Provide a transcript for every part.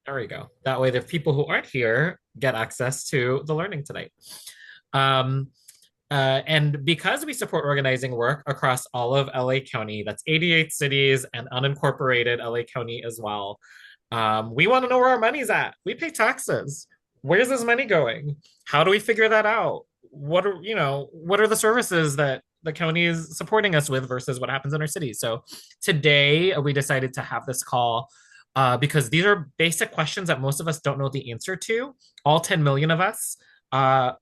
There we go. That way, the people who aren't here get access to the learning tonight. Um, and because we support organizing work across all of LA County, that's 88 cities and unincorporated LA County as well, we want to know where our money's at. We pay taxes. Where's this money going? How do we figure that out? What are the services that the county is supporting us with versus what happens in our city? So today we decided to have this call because these are basic questions that most of us don't know the answer to. All 10 million of us get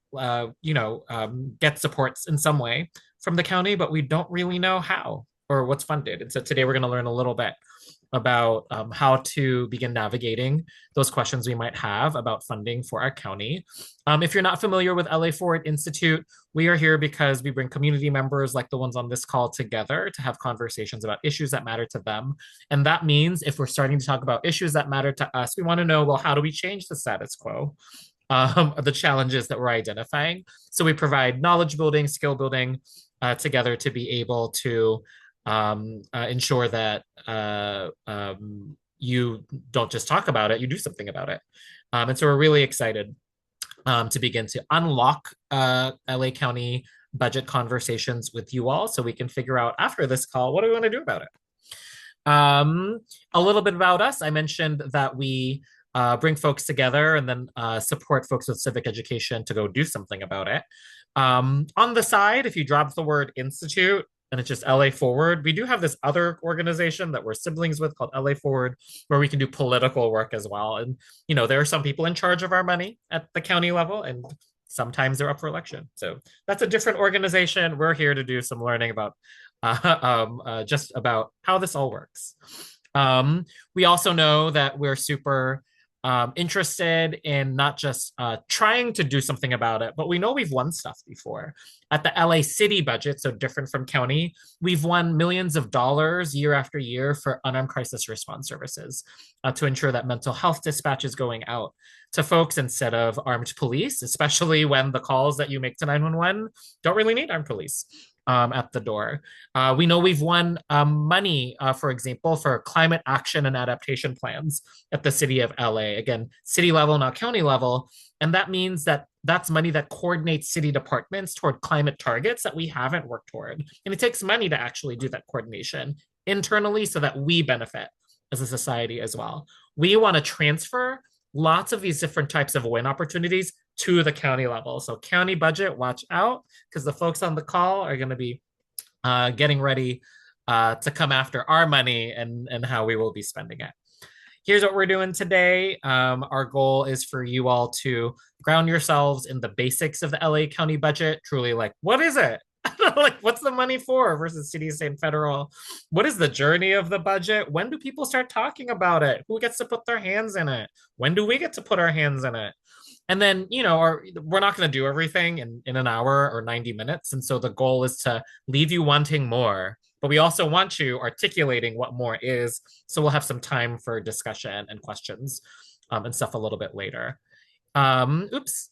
supports in some way from the county, but we don't really know how or what's funded. And so today we're going to learn a little bit about how to begin navigating those questions we might have about funding for our county. If you're not familiar with LA Forward Institute, we are here because we bring community members like the ones on this call together to have conversations about issues that matter to them. And that means if we're starting to talk about issues that matter to us, we want to know, well, how do we change the status quo? The challenges that we're identifying. So we provide knowledge building, skill building together to be able to ensure that you don't just talk about it, you do something about it. And so we're really excited to begin to unlock LA County budget conversations with you all so we can figure out after this call, what do we want to do about it? A little bit about us. I mentioned that we bring folks together and then support folks with civic education to go do something about it. On the side, if you drop the word institute and it's just LA Forward, we do have this other organization that we're siblings with called LA Forward, where we can do political work as well. And, there are some people in charge of our money at the county level, and sometimes they're up for election. So that's a different organization. We're here to do some learning about just about how this all works. We also know that we're super interested in not just trying to do something about it, but we know we've won stuff before. At the LA city budget, so different from county, we've won millions of dollars year after year for unarmed crisis response services to ensure that mental health dispatch is going out to folks instead of armed police, especially when the calls that you make to 911 don't really need armed police. At the door. We know we've won money, for example, for climate action and adaptation plans at the city of LA. Again, city level, not county level. And that means that that's money that coordinates city departments toward climate targets that we haven't worked toward. And it takes money to actually do that coordination internally so that we benefit as a society as well. We want to transfer lots of these different types of win opportunities to the county level. So county budget, watch out, because the folks on the call are going to be getting ready to come after our money and how we will be spending it. Here's what we're doing today. Our goal is for you all to ground yourselves in the basics of the LA County budget. Truly, like, what is it? Like, what's the money for versus city, state, and federal? What is the journey of the budget? When do people start talking about it? Who gets to put their hands in it? When do we get to put our hands in it? And then, we're not going to do everything in an hour or 90 minutes. And so the goal is to leave you wanting more, but we also want you articulating what more is. So we'll have some time for discussion and questions and stuff a little bit later. Oops.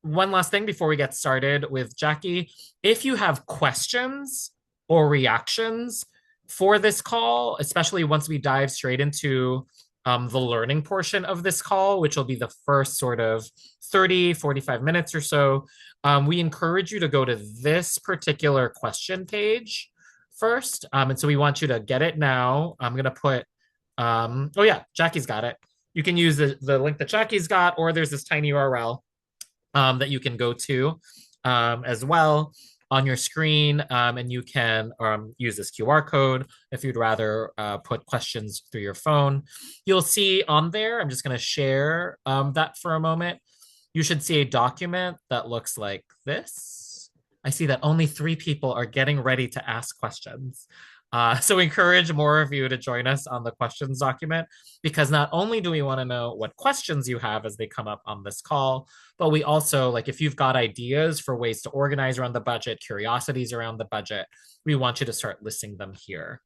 One last thing before we get started with Jackie. If you have questions or reactions for this call, especially once we dive straight into the learning portion of this call, which will be the first sort of 30, 45 minutes or so, we encourage you to go to this particular question page first. And so we want you to get it now. I'm going to put, oh yeah, Jackie's got it. You can use the link that Jackie's got, or there's this tiny URL that you can go to as well on your screen, and you can use this QR code if you'd rather put questions through your phone. You'll see on there, I'm just going to share that for a moment. You should see a document that looks like this. I see that only 3 people are getting ready to ask questions. So we encourage more of you to join us on the questions document, because not only do we want to know what questions you have as they come up on this call, but we also, like, if you've got ideas for ways to organize around the budget, curiosities around the budget, we want you to start listing them here.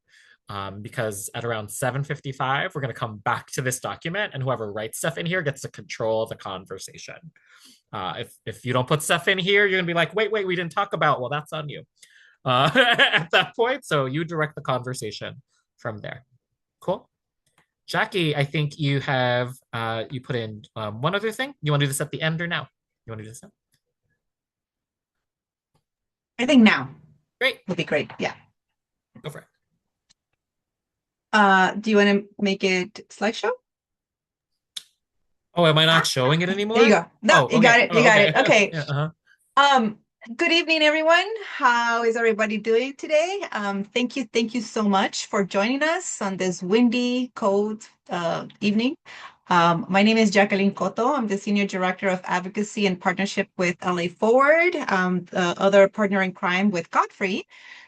Because at around 7:55, we're going to come back to this document, and whoever writes stuff in here gets to control the conversation. If you don't put stuff in here, you're going to be like, wait, we didn't talk about, well, that's on you. At that point. So you direct the conversation from there. Cool. Jackie, I think you have you put in one other thing. You want to do this at the end or now? You want to do this now? I think now Great. would be great. Yeah. Go for it. Do you want to make it slideshow? Oh, am I not Ah, showing it there you anymore? go. No, Oh, you got okay. it. You Oh, got it. okay. Okay. Yeah, uh-huh. Um, Good evening, everyone. How is everybody doing today? Thank you so much for joining us on this windy, cold evening. My name is Jacqueline Cotto. I'm the Senior Director of Advocacy and Partnership with LA Forward, the other partner in crime with Godfrey.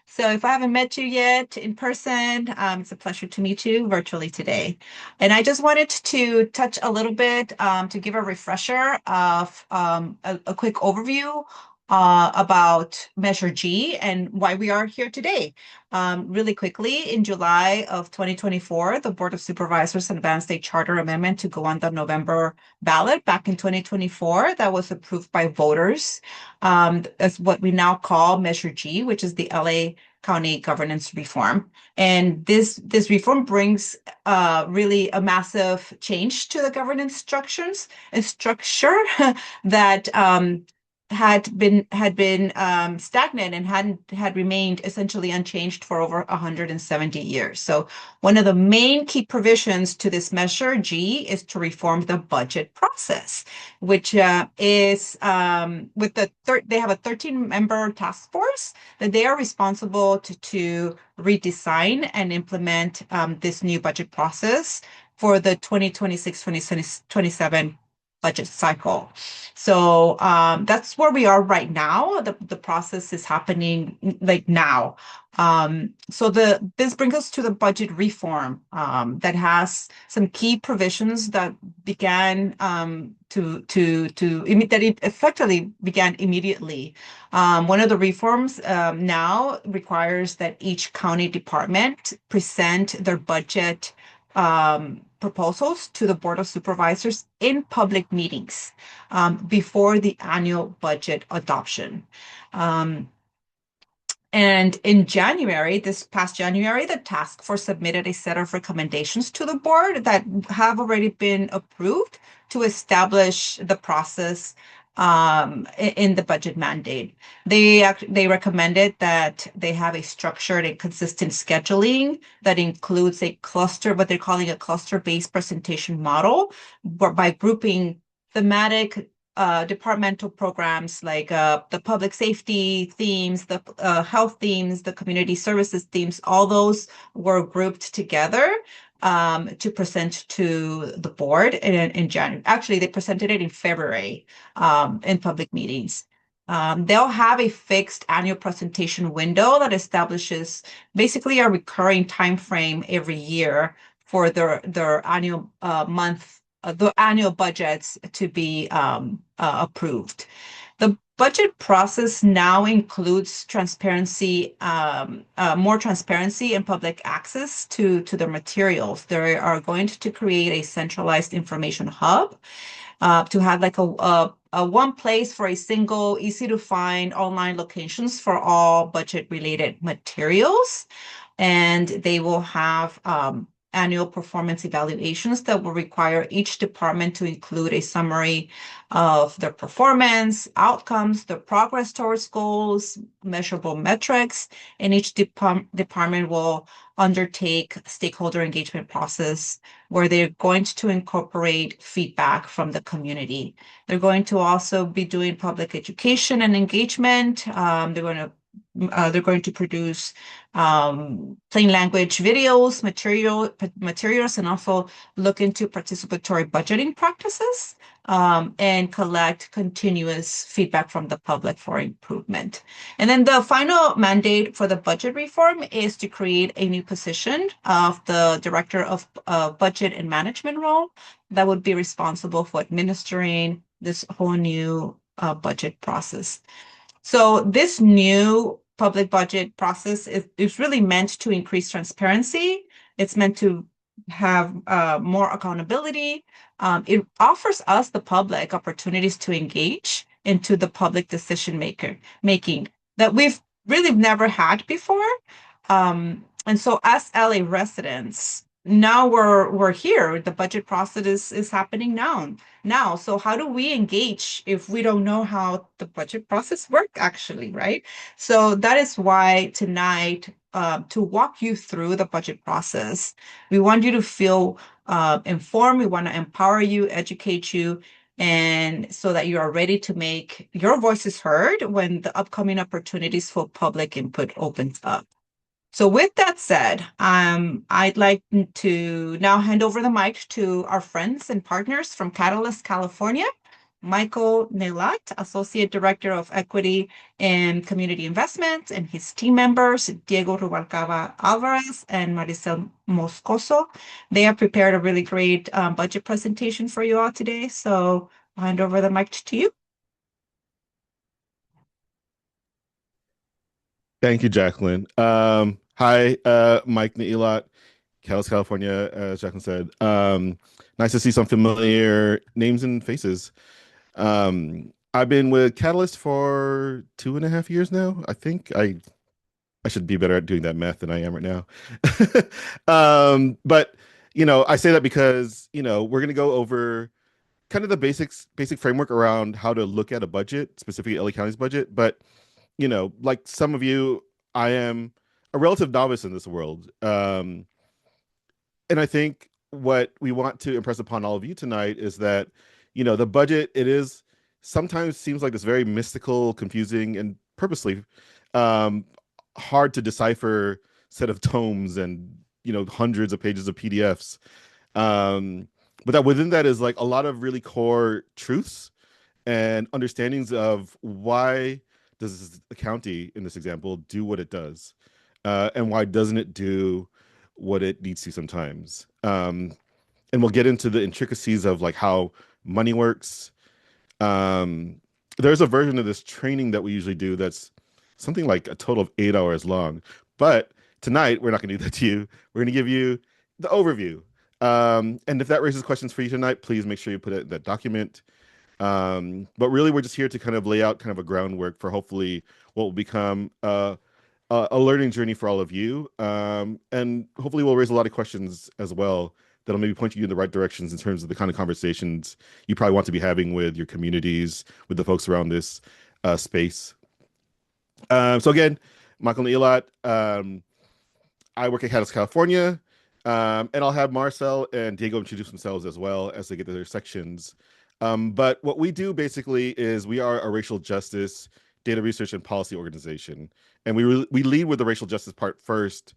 So if I haven't met you yet in person, it's a pleasure to meet you virtually today. And I just wanted to touch a little bit to give a refresher of a quick overview about Measure G and why we are here today. Really quickly, in July of 2024, the Board of Supervisors advanced a charter amendment to go on the November ballot back in 2024 that was approved by voters as what we now call Measure G, which is the LA County governance reform. And this reform brings really a massive change to the governance structures and structure that had been stagnant and had remained essentially unchanged for over 170 years. So one of the main key provisions to this measure G is to reform the budget process, which is with they have a 13-member task force that they are responsible to redesign and implement this new budget process for the 2026-2027 budget cycle. So that's where we are right now. The process is happening like now. So this brings us to the budget reform that has some key provisions that began that it effectively began immediately. One of the reforms now requires that each county department present their budget proposals to the Board of Supervisors in public meetings before the annual budget adoption. Um, and in January, this past January, the task force submitted a set of recommendations to the board that have already been approved to establish the process in the budget mandate. They recommended that they have a structured and consistent scheduling that includes a cluster, what they're calling a cluster-based presentation model, by grouping thematic departmental programs like the public safety themes, the health themes, the community services themes, all those were grouped together to present to the board in January. Actually, they presented it in February in public meetings. They'll have a fixed annual presentation window that establishes basically a recurring time frame every year for their annual the annual budgets to be approved. The budget process now includes transparency, more transparency and public access to the materials. They are going to create a centralized information hub to have like a one place for a single, easy to find online locations for all budget related materials. And they will have annual performance evaluations that will require each department to include a summary of their performance, outcomes, their progress towards goals, measurable metrics, and each department will undertake stakeholder engagement process where they're going to incorporate feedback from the community. They're going to also be doing public education and engagement. They're going to produce plain language videos, materials, and also look into participatory budgeting practices and collect continuous feedback from the public for improvement. And then the final mandate for the budget reform is to create a new position of the Director of Budget and Management role that would be responsible for administering this whole new budget process. So this new public budget process is really meant to increase transparency. It's meant to have more accountability. It offers us, the public, opportunities to engage into the public decision making that we've really never had before. And so as LA residents, now we're here. The budget process is happening now. So how do we engage if we don't know how the budget process work actually, right? So that is why tonight, to walk you through the budget process, we want you to feel informed. We want to empower you, educate you, and so that you are ready to make your voices heard when the upcoming opportunities for public input opens up. So with that said, I'd like to now hand over the mic to our friends and partners from Catalyst, California, Michael Nailat, Associate Director of Equity and Community Investments, and his team members, Diego Rubalcaba Alvarez and Maricel Moscoso. They have prepared a really great budget presentation for you all today. So I'll hand over the mic to you. Thank you, Jacqueline. Hi, Mike Nailat, California, as Jacqueline said. Nice to see some familiar names and faces. I've been with Catalyst for 2.5 years now. I think I should be better at doing that math than I am right now. But I say that because we're gonna go over kind of the basic framework around how to look at a budget, specifically LA County's budget. But like some of you, I am a relative novice in this world. And I think what we want to impress upon all of you tonight is that, the budget, it is sometimes seems like this very mystical, confusing, and purposely um, hard to decipher set of tomes and, hundreds of pages of PDFs. Um, but that within that is like a lot of really core truths and understandings of why does the county in this example do what it does, and why doesn't it do what it needs to sometimes. And we'll get into the intricacies of like how money works. um, there's a version of this training that we usually do that's something like a total of 8 hours long, but tonight we're not going to do that to you. We're going to give you the overview. And if that raises questions for you tonight, please make sure you put it in that document. But really, we're just here to kind of lay out kind of a groundwork for hopefully what will become a learning journey for all of you. And hopefully, we'll raise a lot of questions as well that'll maybe point you in the right directions in terms of the kind of conversations you probably want to be having with your communities, with the folks around this space. So again, Michael Nailat, I work at Catalyst, California, and I'll have Marcel and Diego introduce themselves as well as they get to their sections. But what we do basically is we are a racial justice data research and policy organization, and we lead with the racial justice part first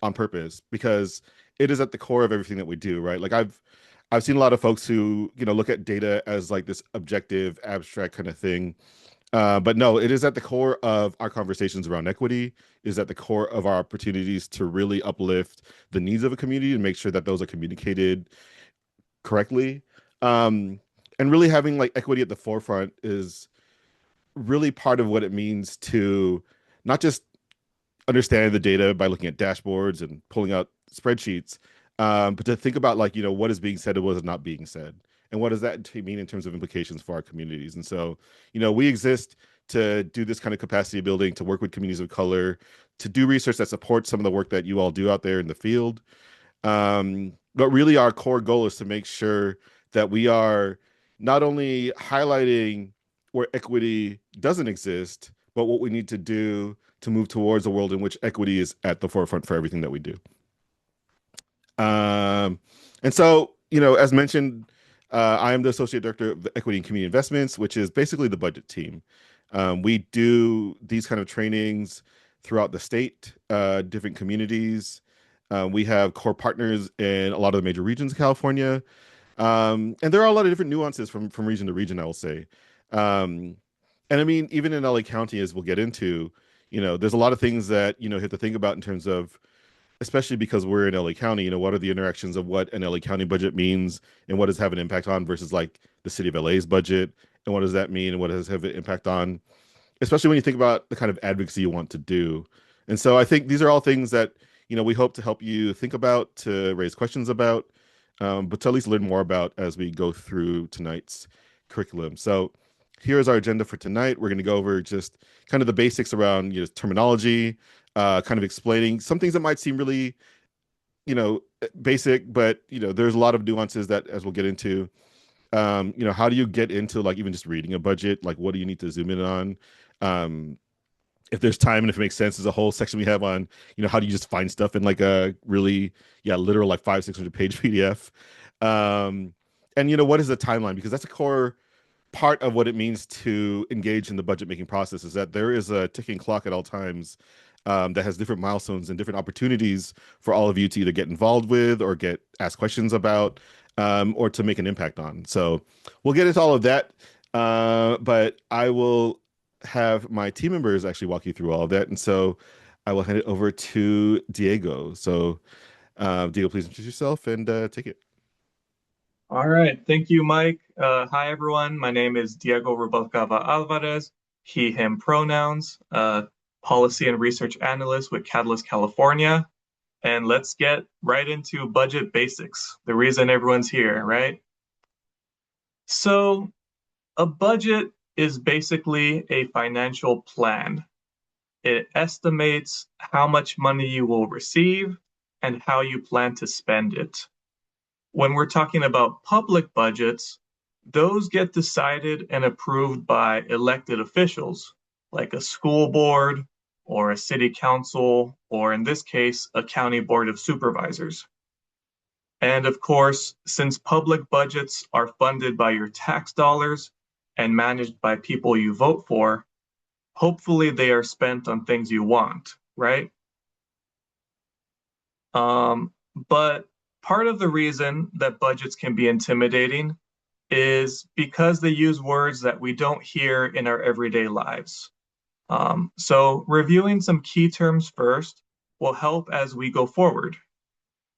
on purpose because it is at the core of everything that we do, right? Like I've seen a lot of folks who look at data as like this objective, abstract kind of thing. But no, it is at the core of our conversations around equity, is at the core of our opportunities to really uplift the needs of a community and make sure that those are communicated correctly. Um, and really having like equity at the forefront is really part of what it means to not just understand the data by looking at dashboards and pulling out spreadsheets, but to think about like, what is being said and what is not being said. And what does that mean in terms of implications for our communities? And so, we exist to do this kind of capacity building, to work with communities of color, to do research that supports some of the work that you all do out there in the field. But really, our core goal is to make sure that we are not only highlighting where equity doesn't exist, but what we need to do to move towards a world in which equity is at the forefront for everything that we do. And so, as mentioned, I am the Associate Director of Equity and Community Investments, which is basically the budget team. We do these kind of trainings throughout the state, different communities. We have core partners in a lot of the major regions of California. And there are a lot of different nuances from region to region, I will say. Um, and I mean, even in LA County, as we'll get into, there's a lot of things that, you have to think about in terms of, especially because we're in LA County, what are the interactions of what an LA County budget means and what does it have an impact on versus like the city of LA's budget, and what does that mean and what does it have an impact on, especially when you think about the kind of advocacy you want to do. And so I think these are all things that, we hope to help you think about, to raise questions about, but to at least learn more about as we go through tonight's curriculum. So here's our agenda for tonight. We're going to go over just kind of the basics around, terminology, kind of explaining some things that might seem really, basic, but there's a lot of nuances that, as we'll get into. How do you get into like even just reading a budget? Like, what do you need to zoom in on? Um, if there's time and if it makes sense, there's a whole section we have on, how do you just find stuff in like a really, literal like 500-600 page PDF. And what is the timeline? Because that's a core part of what it means to engage in the budget making process, is that there is a ticking clock at all times, that has different milestones and different opportunities for all of you to either get involved with or get asked questions about, or to make an impact on. So we'll get into all of that. But I will have my team members actually walk you through all of that. And so I will hand it over to Diego. So Diego, please introduce yourself and take it. All right. Thank you, Mike. Hi, everyone. My name is Diego Rubalcaba Alvarez, he, him pronouns, policy and research analyst with Catalyst California. And let's get right into budget basics, the reason everyone's here, right? So a budget is basically a financial plan. It estimates how much money you will receive and how you plan to spend it. When we're talking about public budgets, those get decided and approved by elected officials, like a school board or a city council, or in this case, a county board of supervisors. And of course, since public budgets are funded by your tax dollars and managed by people you vote for, hopefully they are spent on things you want, right? But part of the reason that budgets can be intimidating is because they use words that we don't hear in our everyday lives. So reviewing some key terms first will help as we go forward.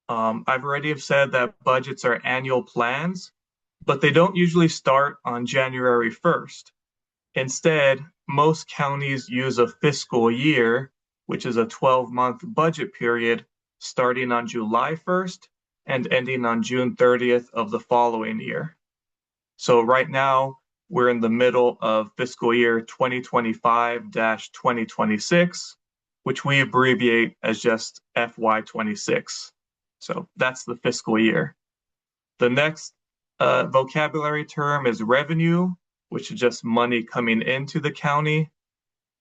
I've already have said that budgets are annual plans, but they don't usually start on January 1st. Instead, most counties use a fiscal year, which is a 12-month budget period, starting on July 1st and ending on June 30th of the following year. So right now, we're in the middle of fiscal year 2025-2026, which we abbreviate as just FY26. So that's the fiscal year. The next vocabulary term is revenue, which is just money coming into the county.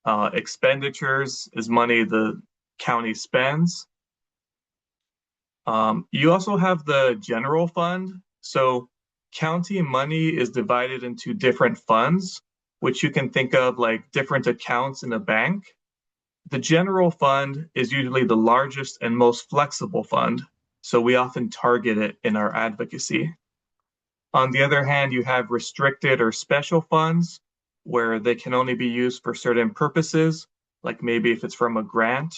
Expenditures is money the county spends. You also have the general fund. So county money is divided into different funds, which you can think of like different accounts in a bank. The general fund is usually the largest and most flexible fund, so we often target it in our advocacy. On the other hand, you have restricted or special funds, where they can only be used for certain purposes, like maybe if it's from a grant.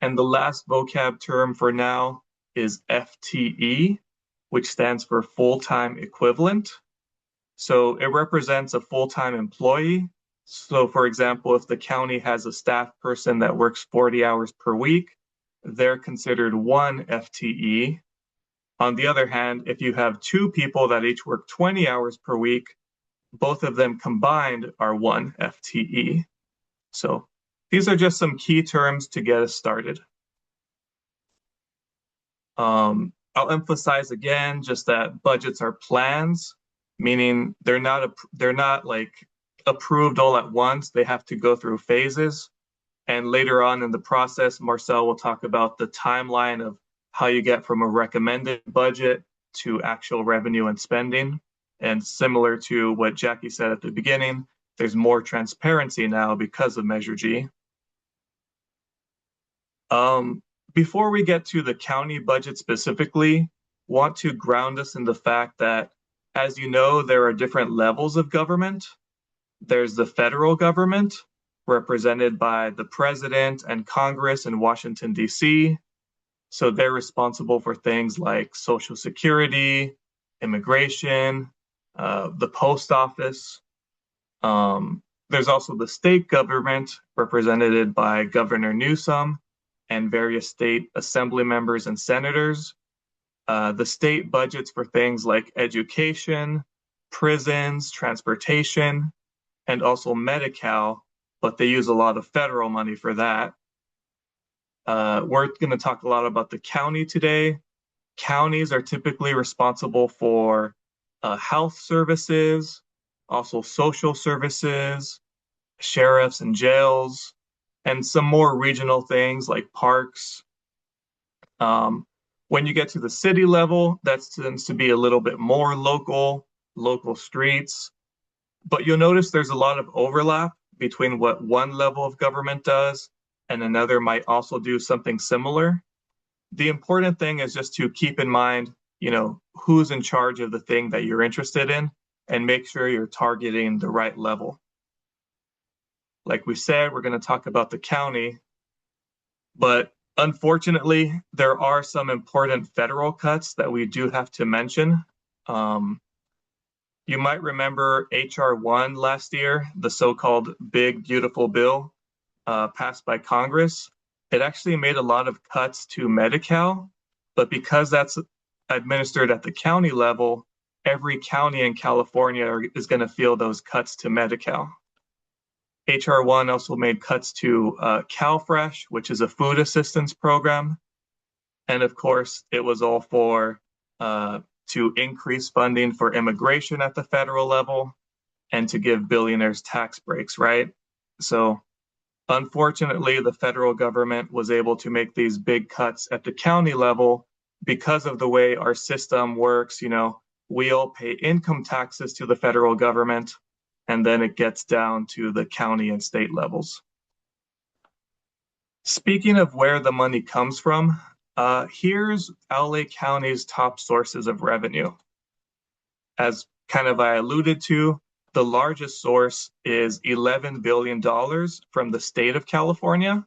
And the last vocab term for now is FTE, which stands for full-time equivalent. So it represents a full-time employee. So for example, if the county has a staff person that works 40 hours per week, they're considered one FTE. On the other hand, if you have two people that each work 20 hours per week, both of them combined are one FTE. So these are just some key terms to get us started. I'll emphasize again just that budgets are plans, meaning they're not like approved all at once. They have to go through phases. And later on in the process, Marcel will talk about the timeline of how you get from a recommended budget to actual revenue and spending. And similar to what Jackie said at the beginning, there's more transparency now because of Measure G. Before we get to the county budget specifically, want to ground us in the fact that, as you know, there are different levels of government. There's the federal government, represented by the president and Congress in Washington, D.C. So they're responsible for things like Social Security, immigration, the post office. There's also the state government, represented by Governor Newsom and various state assembly members and senators. The state budgets for things like education, prisons, transportation, and also Medi-Cal, but they use a lot of federal money for that. We're going to talk a lot about the county today. Counties are typically responsible for health services, also social services, sheriffs and jails, and some more regional things like parks. When you get to the city level, that tends to be a little bit more local streets. But you'll notice there's a lot of overlap between what one level of government does and another might also do something similar. The important thing is just to keep in mind, who's in charge of the thing that you're interested in and make sure you're targeting the right level. Like we said, we're going to talk about the county, but unfortunately, there are some important federal cuts that we do have to mention. You might remember HR 1 last year, the so-called Big Beautiful Bill passed by Congress. It actually made a lot of cuts to Medi-Cal, but because that's administered at the county level, every county in California is going to feel those cuts to Medi-Cal. HR 1 also made cuts to CalFresh, which is a food assistance program. And of course, it was all for to increase funding for immigration at the federal level and to give billionaires tax breaks, right? So unfortunately, the federal government was able to make these big cuts at the county level because of the way our system works. We all pay income taxes to the federal government, and then it gets down to the county and state levels. Speaking of where the money comes from, here's LA County's top sources of revenue. As kind of I alluded to, the largest source is $11 billion from the state of California.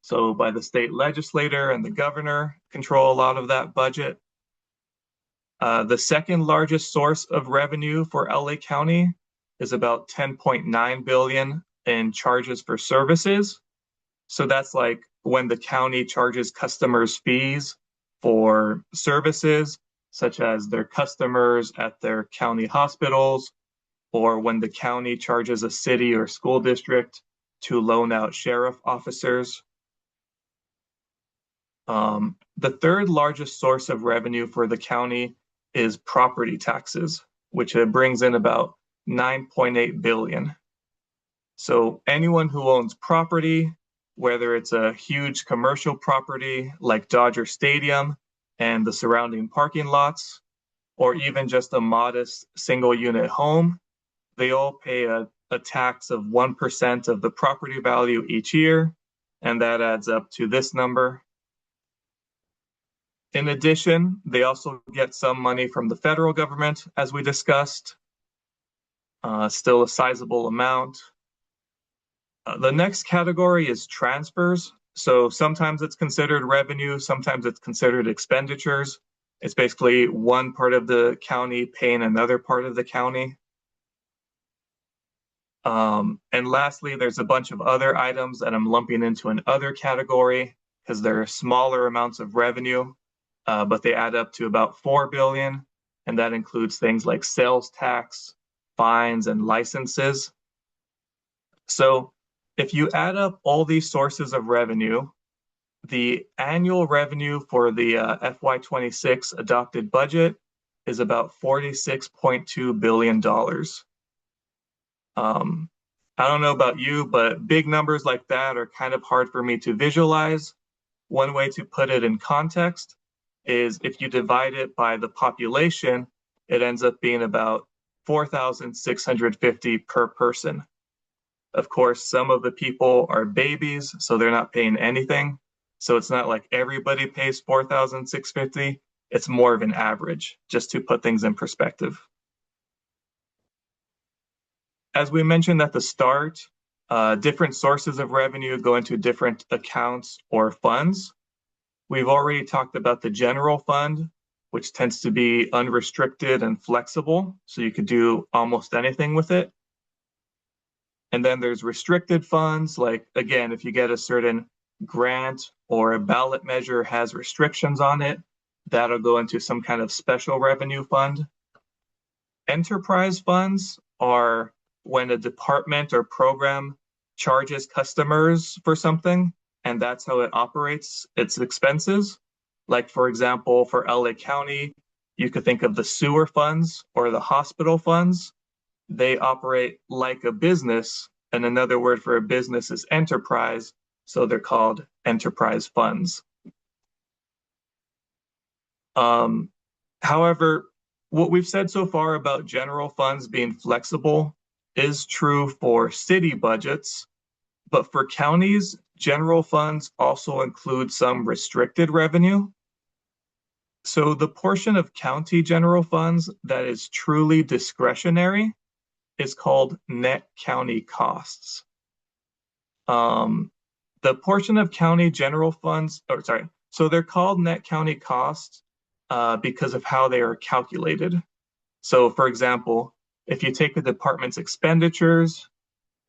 So by the state legislator and the governor control a lot of that budget. The second largest source of revenue for LA County is about 10.9 billion in charges for services. So that's like when the county charges customers fees for services, such as their customers at their county hospitals, or when the county charges a city or school district to loan out sheriff officers. The third largest source of revenue for the county is property taxes, which brings in about 9.8 billion. So anyone who owns property, whether it's a huge commercial property like Dodger Stadium and the surrounding parking lots, or even just a modest single unit home, they all pay a tax of 1% of the property value each year, and that adds up to this number. In addition, they also get some money from the federal government, as we discussed, still a sizable amount. The next category is transfers. So sometimes it's considered revenue, sometimes it's considered expenditures. It's basically one part of the county paying another part of the county. And lastly, there's a bunch of other items that I'm lumping into an other category because they're smaller amounts of revenue, but they add up to about 4 billion. And that includes things like sales tax, fines, and licenses. So if you add up all these sources of revenue, the annual revenue for the FY26 adopted budget is about $46.2 billion. I don't know about you, but big numbers like that are kind of hard for me to visualize. One way to put it in context is if you divide it by the population, it ends up being about 4,650 per person. Of course, some of the people are babies, so they're not paying anything. So it's not like everybody pays 4,650. It's more of an average, just to put things in perspective. As we mentioned at the start, different sources of revenue go into different accounts or funds. We've already talked about the general fund, which tends to be unrestricted and flexible, so you could do almost anything with it. And then there's restricted funds, like, again, if you get a certain grant or a ballot measure has restrictions on it, that'll go into some kind of special revenue fund. Enterprise funds are when a department or program charges customers for something, and that's how it operates its expenses. Like, for example, for LA County, you could think of the sewer funds or the hospital funds. They operate like a business, and another word for a business is enterprise, so they're called enterprise funds. However, what we've said so far about general funds being flexible is true for city budgets, but for counties, general funds also include some restricted revenue. So the portion of county general funds that is truly discretionary is called net county costs. The portion of county general funds, so they're called net county costs because of how they are calculated. So for example, if you take a department's expenditures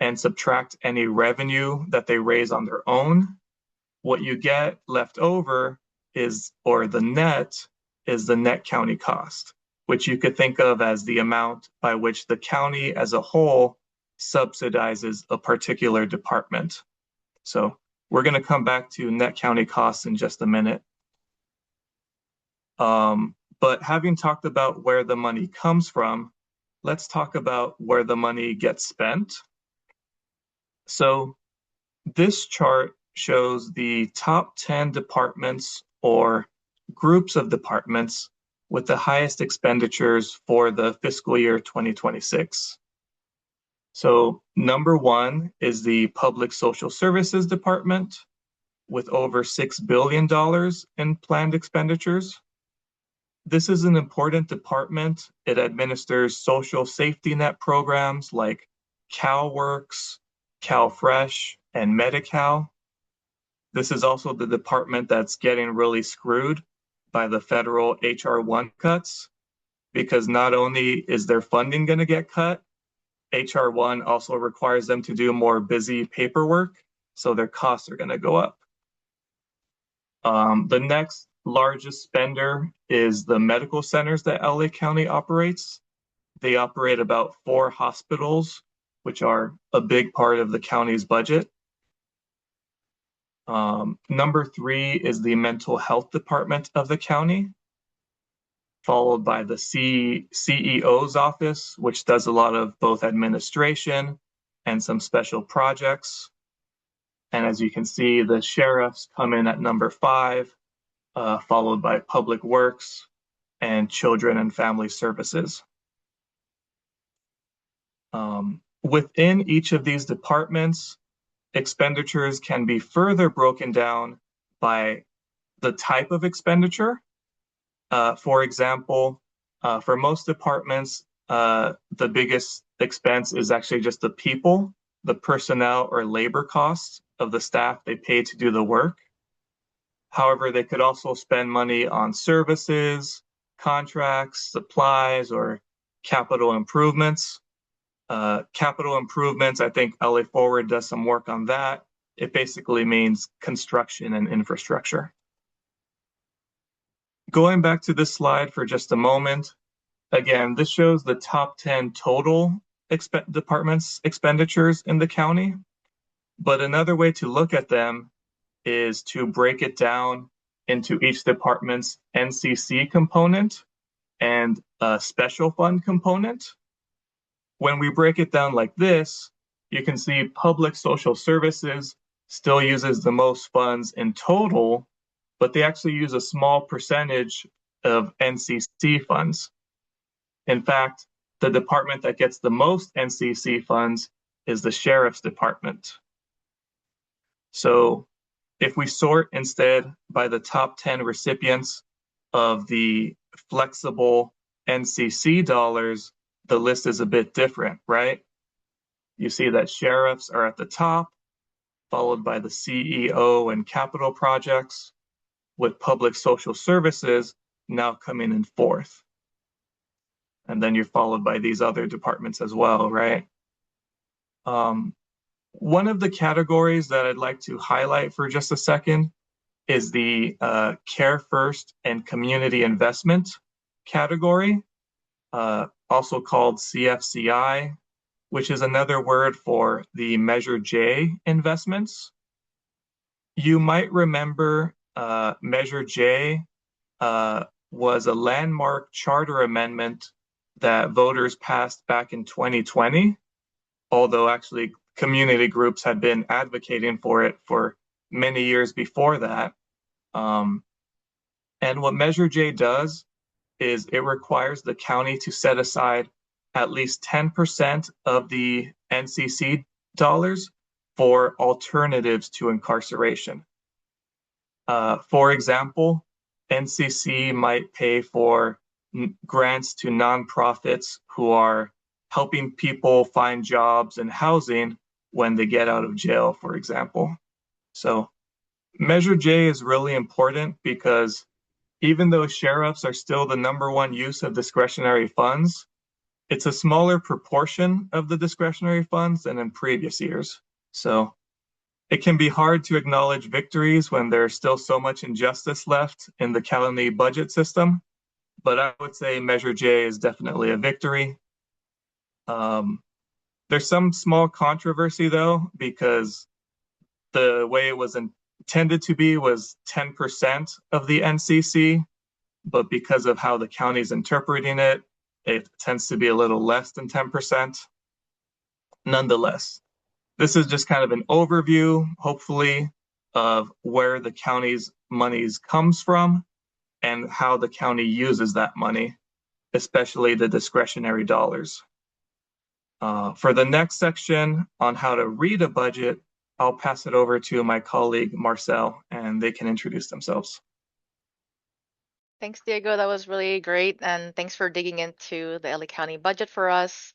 and subtract any revenue that they raise on their own, what you get left over is, or the net, is the net county cost, which you could think of as the amount by which the county as a whole subsidizes a particular department. So we're going to come back to net county costs in just a minute. But having talked about where the money comes from, let's talk about where the money gets spent. So this chart shows the top 10 departments or groups of departments with the highest expenditures for the fiscal year 2026. So number 1 is the Public Social Services Department with over $6 billion in planned expenditures. This is an important department. It administers social safety net programs like CalWorks, CalFresh, and Medi-Cal. This is also the department that's getting really screwed by the federal HR 1 cuts, because not only is their funding going to get cut, HR 1 also requires them to do more busy paperwork, so their costs are going to go up. The next largest spender is the medical centers that LA County operates. They operate about 4 hospitals, which are a big part of the county's budget. Number 3 is the mental health department of the county, followed by the CEO's office, which does a lot of both administration and some special projects. And as you can see, the sheriffs come in at number 5, followed by Public Works and Children and Family Services. Within each of these departments, expenditures can be further broken down by the type of expenditure. For example, for most departments, the biggest expense is actually just the people, the personnel or labor costs of the staff they pay to do the work. However, they could also spend money on services, contracts, supplies, or capital improvements. Capital improvements, I think LA Forward does some work on that. It basically means construction and infrastructure. Going back to this slide for just a moment, again, this shows the top 10 total departments expenditures in the county. But another way to look at them is to break it down into each department's NCC component and a special fund component. When we break it down like this, you can see public social services still uses the most funds in total, but they actually use a small percentage of NCC funds. In fact, the department that gets the most NCC funds is the Sheriff's Department. So if we sort instead by the top 10 recipients of the flexible NCC dollars, the list is a bit different, right? You see that sheriffs are at the top, followed by the CEO and capital projects, with public social services now coming in 4th. And then you're followed by these other departments as well, right? One of the categories that I'd like to highlight for just a second is the Care First and Community Investment category, also called CFCI, which is another word for the Measure J investments. you might remember Measure J was a landmark charter amendment that voters passed back in 2020, although actually community groups had been advocating for it for many years before that. And what Measure J does is it requires the county to set aside at least 10% of the NCC dollars for alternatives to incarceration. For example, NCC might pay for grants to nonprofits who are helping people find jobs and housing when they get out of jail, for example. So Measure J is really important because even though sheriffs are still the #1 use of discretionary funds, it's a smaller proportion of the discretionary funds than in previous years. So it can be hard to acknowledge victories when there's still so much injustice left in the county budget system. But I would say Measure J is definitely a victory. There's some small controversy though, because the way it was intended to be was 10% of the NCC, but because of how the county's interpreting it, it tends to be a little less than 10%. Nonetheless, this is just kind of an overview, hopefully, of where the county's monies comes from and how the county uses that money, especially the discretionary dollars. For the next section on how to read a budget, I'll pass it over to my colleague Marcel, and they can introduce themselves. Thanks, Diego. That was really great. And thanks for digging into the LA County budget for us.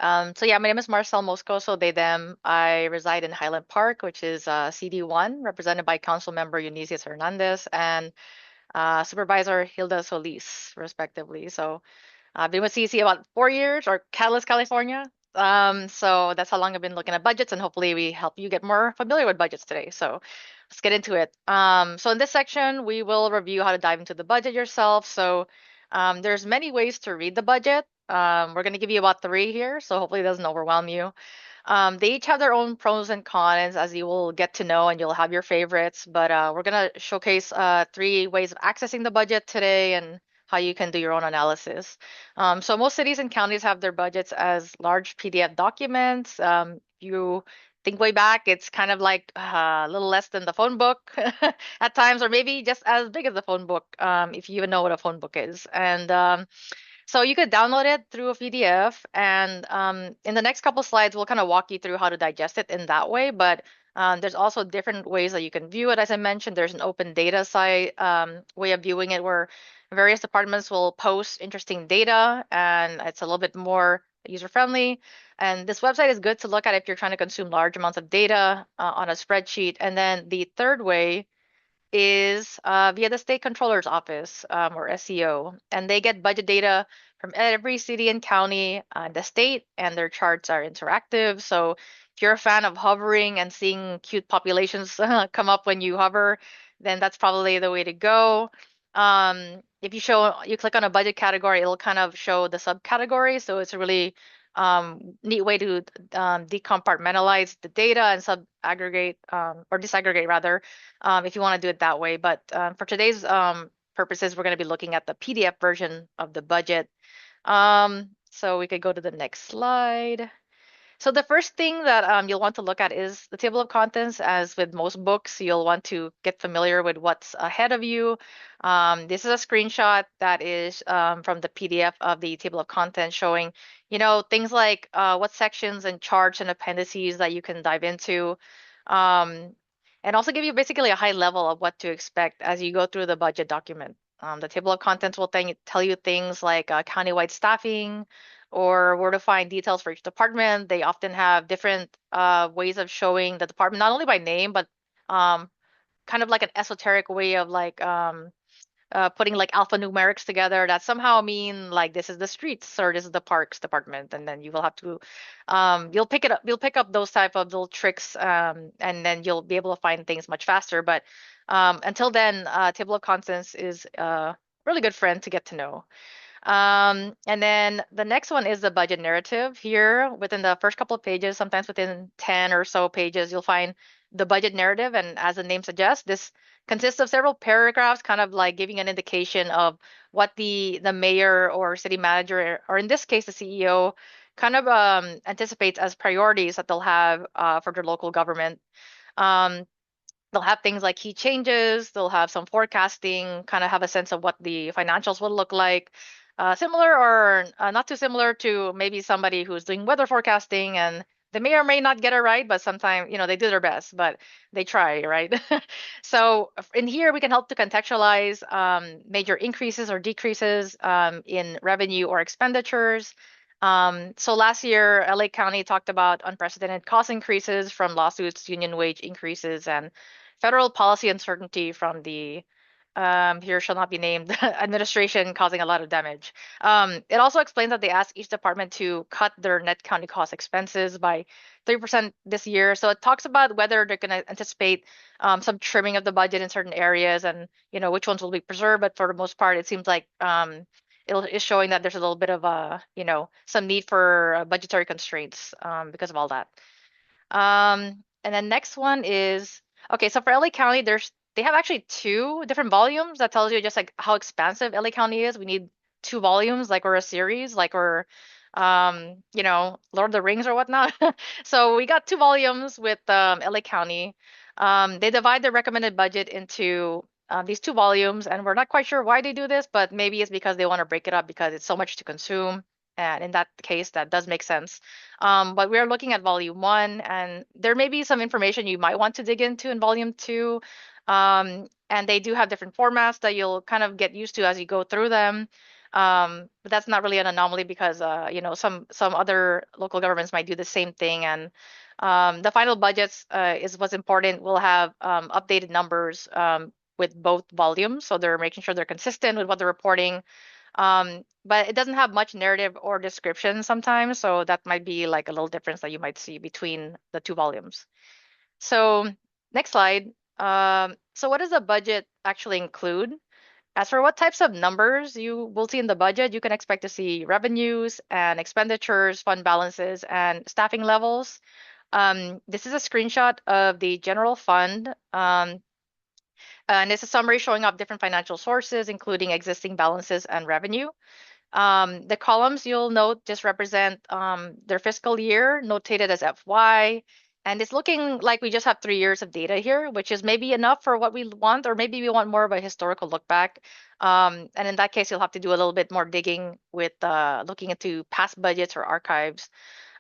So yeah, my name is Marcel Moscoso, they, them. I reside in Highland Park, which is CD1, represented by Council Member Eunices Hernandez and Supervisor Hilda Solis, respectively. So I've been with CC about 4 years, or Catalyst, California. So that's how long I've been looking at budgets, and hopefully we help you get more familiar with budgets today. So let's get into it. So in this section, we will review how to dive into the budget yourself. So there's many ways to read the budget. We're going to give you about 3 here, so hopefully it doesn't overwhelm you. They each have their own pros and cons, as you will get to know, and you'll have your favorites. But we're going to showcase 3 ways of accessing the budget today and how you can do your own analysis. So most cities and counties have their budgets as large PDF documents. You think way back, it's kind of like a little less than the phone book at times, or maybe just as big as the phone book, if you even know what a phone book is. And so you could download it through a PDF, and in the next couple slides, we'll kind of walk you through how to digest it in that way. But there's also different ways that you can view it. As I mentioned, there's an open data site way of viewing it where various departments will post interesting data, and it's a little bit more user-friendly. And this website is good to look at if you're trying to consume large amounts of data on a spreadsheet. And then the third way is via the state controller's office, or SEO, and they get budget data from every city and county in the state, and their charts are interactive. So if you're a fan of hovering and seeing cute populations come up when you hover, then that's probably the way to go. If you click on a budget category, it'll kind of show the subcategories. So it's a really neat way to decompartmentalize the data and sub-aggregate, or disaggregate rather, if you want to do it that way. But for today's purposes, we're going to be looking at the PDF version of the budget. So we could go to the next slide. So the first thing that you'll want to look at is the table of contents. As with most books, you'll want to get familiar with what's ahead of you. This is a screenshot that is from the PDF of the table of contents, showing, things like what sections and charts and appendices that you can dive into. And also give you basically a high level of what to expect as you go through the budget document. The table of contents will tell you things like countywide staffing, or where to find details for each department. They often have different ways of showing the department, not only by name, but kind of like an esoteric way of putting like alphanumerics together that somehow mean like this is the streets or this is the parks department, and then you will have to you'll pick up those type of little tricks, and then you'll be able to find things much faster. But until then, table of contents is a really good friend to get to know. And then the next one is the budget narrative. Here, within the first couple of pages, sometimes within 10 or so pages, you'll find the budget narrative. And as the name suggests, this consists of several paragraphs, kind of like giving an indication of what the mayor or city manager, or in this case, the CEO, kind of anticipates as priorities that they'll have for their local government. Um, They'll have things like key changes, they'll have some forecasting, kind of have a sense of what the financials will look like. Similar or not too similar to maybe somebody who's doing weather forecasting, and they may or may not get it right, but sometimes, they do their best, but they try, right? So in here, we can help to contextualize major increases or decreases in revenue or expenditures. So last year, LA County talked about unprecedented cost increases from lawsuits, union wage increases, and federal policy uncertainty from the here shall not be named administration causing a lot of damage. It also explains that they asked each department to cut their net county cost expenses by 3% this year. So it talks about whether they're going to anticipate some trimming of the budget in certain areas and which ones will be preserved. But for the most part, it seems like it's showing that there's a little bit of some need for budgetary constraints because of all that. And then next one is okay. So for LA County, they have actually two different volumes that tells you just like how expansive LA County is. We need two volumes, like we're a series, like we're Lord of the Rings or whatnot. So we got two volumes with LA County. They divide their recommended budget into these two volumes, and we're not quite sure why they do this, but maybe it's because they want to break it up because it's so much to consume. And in that case, that does make sense. But we're looking at volume one, and there may be some information you might want to dig into in volume two. And they do have different formats that you'll kind of get used to as you go through them. But that's not really an anomaly because some other local governments might do the same thing. And the final budgets is what's important. We'll have updated numbers with both volumes, so they're making sure they're consistent with what they're reporting. But it doesn't have much narrative or description sometimes, so that might be like a little difference that you might see between the two volumes. So next slide. So what does the budget actually include? As for what types of numbers you will see in the budget, you can expect to see revenues and expenditures, fund balances, and staffing levels. This is a screenshot of the general fund. And it's a summary showing up different financial sources, including existing balances and revenue. The columns you'll note just represent their fiscal year, notated as FY. And it's looking like we just have 3 years of data here, which is maybe enough for what we want, or maybe we want more of a historical look back. And in that case, you'll have to do a little bit more digging with looking into past budgets or archives.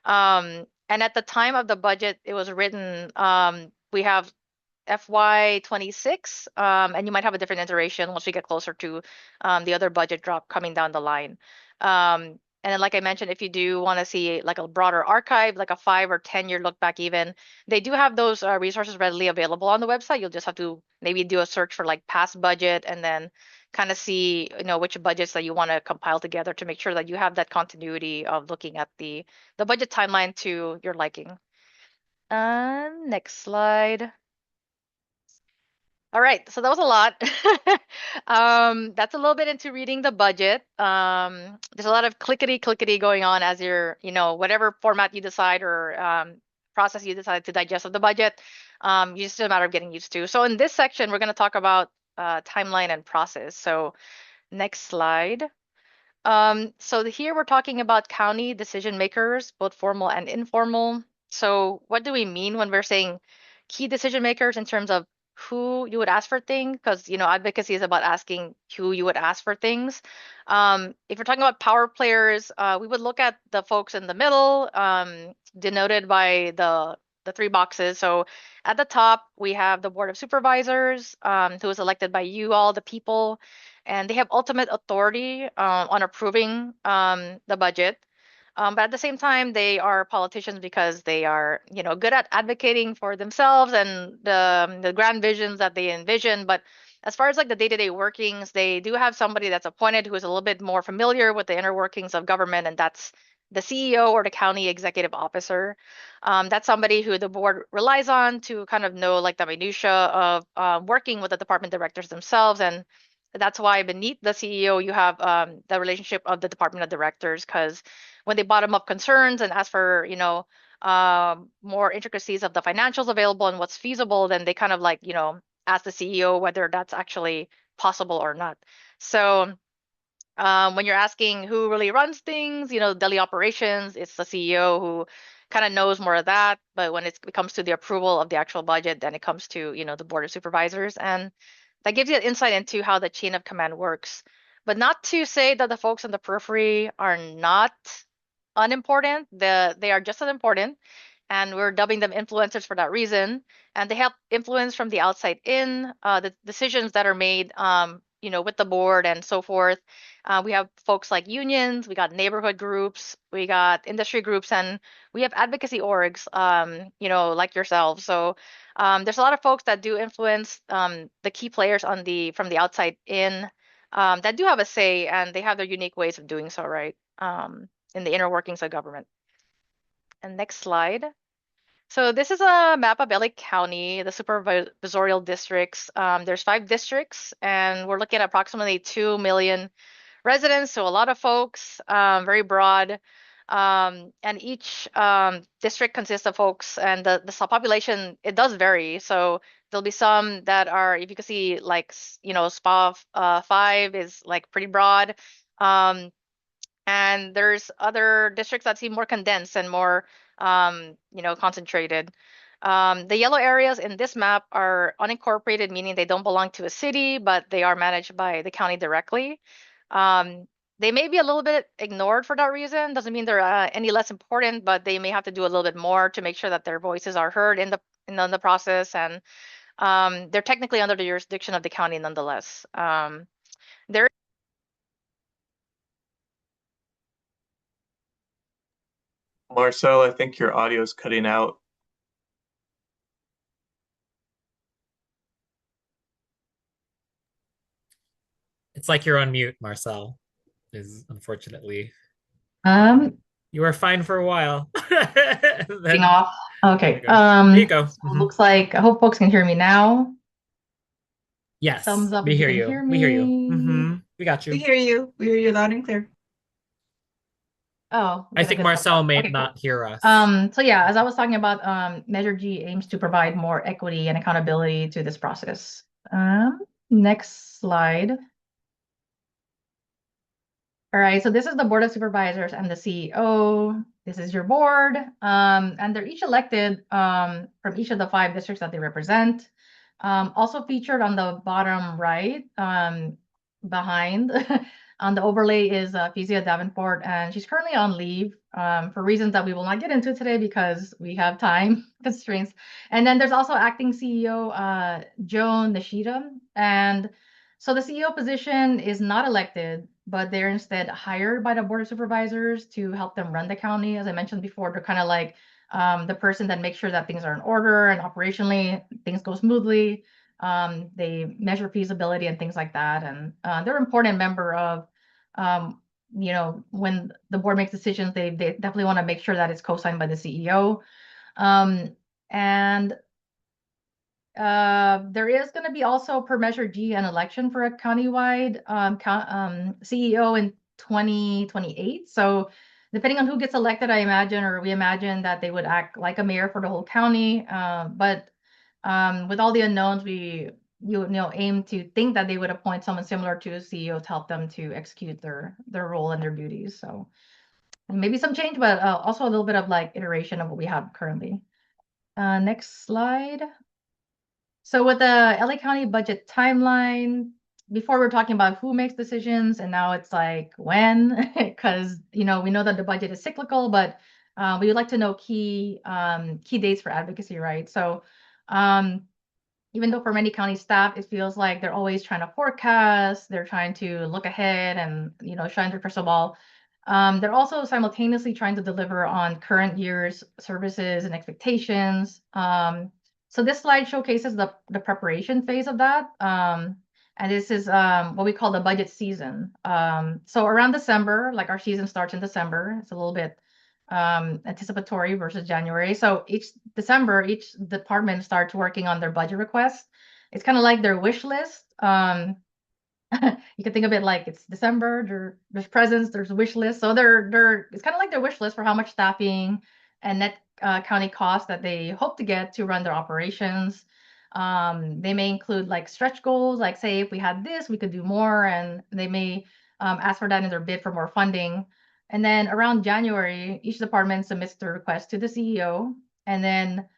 And at the time of the budget, it was written, we have FY26, and you might have a different iteration once we get closer to the other budget drop coming down the line. And then, like I mentioned, if you do want to see like a broader archive, like a 5 or 10 year look back even, they do have those resources readily available on the website. You'll just have to maybe do a search for like past budget and then kind of see, which budgets that you want to compile together to make sure that you have that continuity of looking at the budget timeline to your liking. Next slide. All right, so that was a lot. That's a little bit into reading the budget. There's a lot of clickety going on as you're, whatever format you decide or process you decide to digest of the budget. Just a matter of getting used to. So in this section, we're going to talk about timeline and process. So next slide. So here we're talking about county decision makers, both formal and informal. So what do we mean when we're saying key decision makers in terms of who you would ask for things? Because, advocacy is about asking who you would ask for things. If you're talking about power players, we would look at the folks in the middle, denoted by the three boxes. So at the top, we have the Board of Supervisors, who is elected by you all, the people, and they have ultimate authority on approving the budget. But at the same time, they are politicians because they are, good at advocating for themselves and the grand visions that they envision. But as far as like the day-to-day workings, they do have somebody that's appointed who is a little bit more familiar with the inner workings of government, and that's the CEO or the county executive officer. That's somebody who the board relies on to kind of know like the minutia of working with the department directors themselves and That's why beneath the CEO, you have the relationship of the department of directors, because when they bottom up concerns and ask for, more intricacies of the financials available and what's feasible, then they kind of like, ask the CEO whether that's actually possible or not. So when you're asking who really runs things, daily operations, it's the CEO who kind of knows more of that. But when it comes to the approval of the actual budget, then it comes to, the board of supervisors. And that gives you an insight into how the chain of command works. But not to say that the folks on the periphery are not unimportant. They are just as important. And we're dubbing them influencers for that reason. And they help influence from the outside in the decisions that are made, with the board and so forth. We have folks like unions, we got neighborhood groups, we got industry groups, and we have advocacy orgs, like yourselves. So there's a lot of folks that do influence the key players from the outside in, that do have a say, and they have their unique ways of doing so, right? In the inner workings of government. And next slide. So this is a map of LA County, the supervisorial districts. There's 5 districts, and we're looking at approximately 2 million residents, so a lot of folks, very broad. And each district consists of folks, and the subpopulation, it does vary. So there'll be some that are, if you can see, like, SPA 5 is like pretty broad. And there's other districts that seem more condensed and more, concentrated. The yellow areas in this map are unincorporated, meaning they don't belong to a city, but they are managed by the county directly. They may be a little bit ignored for that reason. Doesn't mean they're any less important, but they may have to do a little bit more to make sure that their voices are heard in the process, and they're technically under the jurisdiction of the county nonetheless. There Marcel, I think your audio is cutting out. It's like you're on mute, Marcel, is unfortunately. Um, You were fine for a while. Getting Then off. Okay. there you go. So looks like I hope folks can hear me now. Yes, Thumbs up we if you hear can you. hear We hear you. me. We got We you. hear you. We hear you loud and clear. Oh, I got a think good thumbs Marcel up. may Okay, cool. not hear us. So yeah, as I was talking about, Measure G aims to provide more equity and accountability to this process. Next slide. All right, so this is the Board of Supervisors and the CEO. This is your board, and they're each elected from each of the 5 districts that they represent. Also featured on the bottom right, behind on the overlay is Fezia Davenport, and she's currently on leave for reasons that we will not get into today because we have time constraints. And then there's also acting CEO Joan Nishida, and so the CEO position is not elected, but they're instead hired by the Board of Supervisors to help them run the county. As I mentioned before, they're kind of like the person that makes sure that things are in order and operationally things go smoothly. They measure feasibility and things like that. And they're an important member of, when the board makes decisions, they definitely want to make sure that it's co-signed by the CEO. And there is going to be also per Measure G an election for a countywide CEO in 2028. So depending on who gets elected, I imagine, or we imagine that they would act like a mayor for the whole county. But with all the unknowns, we aim to think that they would appoint someone similar to a CEO to help them to execute their role and their duties. So maybe some change, but also a little bit of like iteration of what we have currently. Next slide. So with the LA County budget timeline, before we're talking about who makes decisions, and now it's like when, because we know that the budget is cyclical, but we would like to know key dates for advocacy, right? So even though for many county staff, it feels like they're always trying to forecast, they're trying to look ahead and shine their crystal ball. They're also simultaneously trying to deliver on current year's services and expectations. So this slide showcases the preparation phase of that. And this is what we call the budget season. So around December, like our season starts in December, it's a little bit anticipatory versus January. So each December, each department starts working on their budget request. It's kind of like their wish list. You can think of it like it's December, there's presents, there's wish lists. So it's kind of like their wish list for how much staffing and net county costs that they hope to get to run their operations. They may include like stretch goals, like say if we had this, we could do more, and they may ask for that in their bid for more funding. And then around January, each department submits their request to the CEO, and then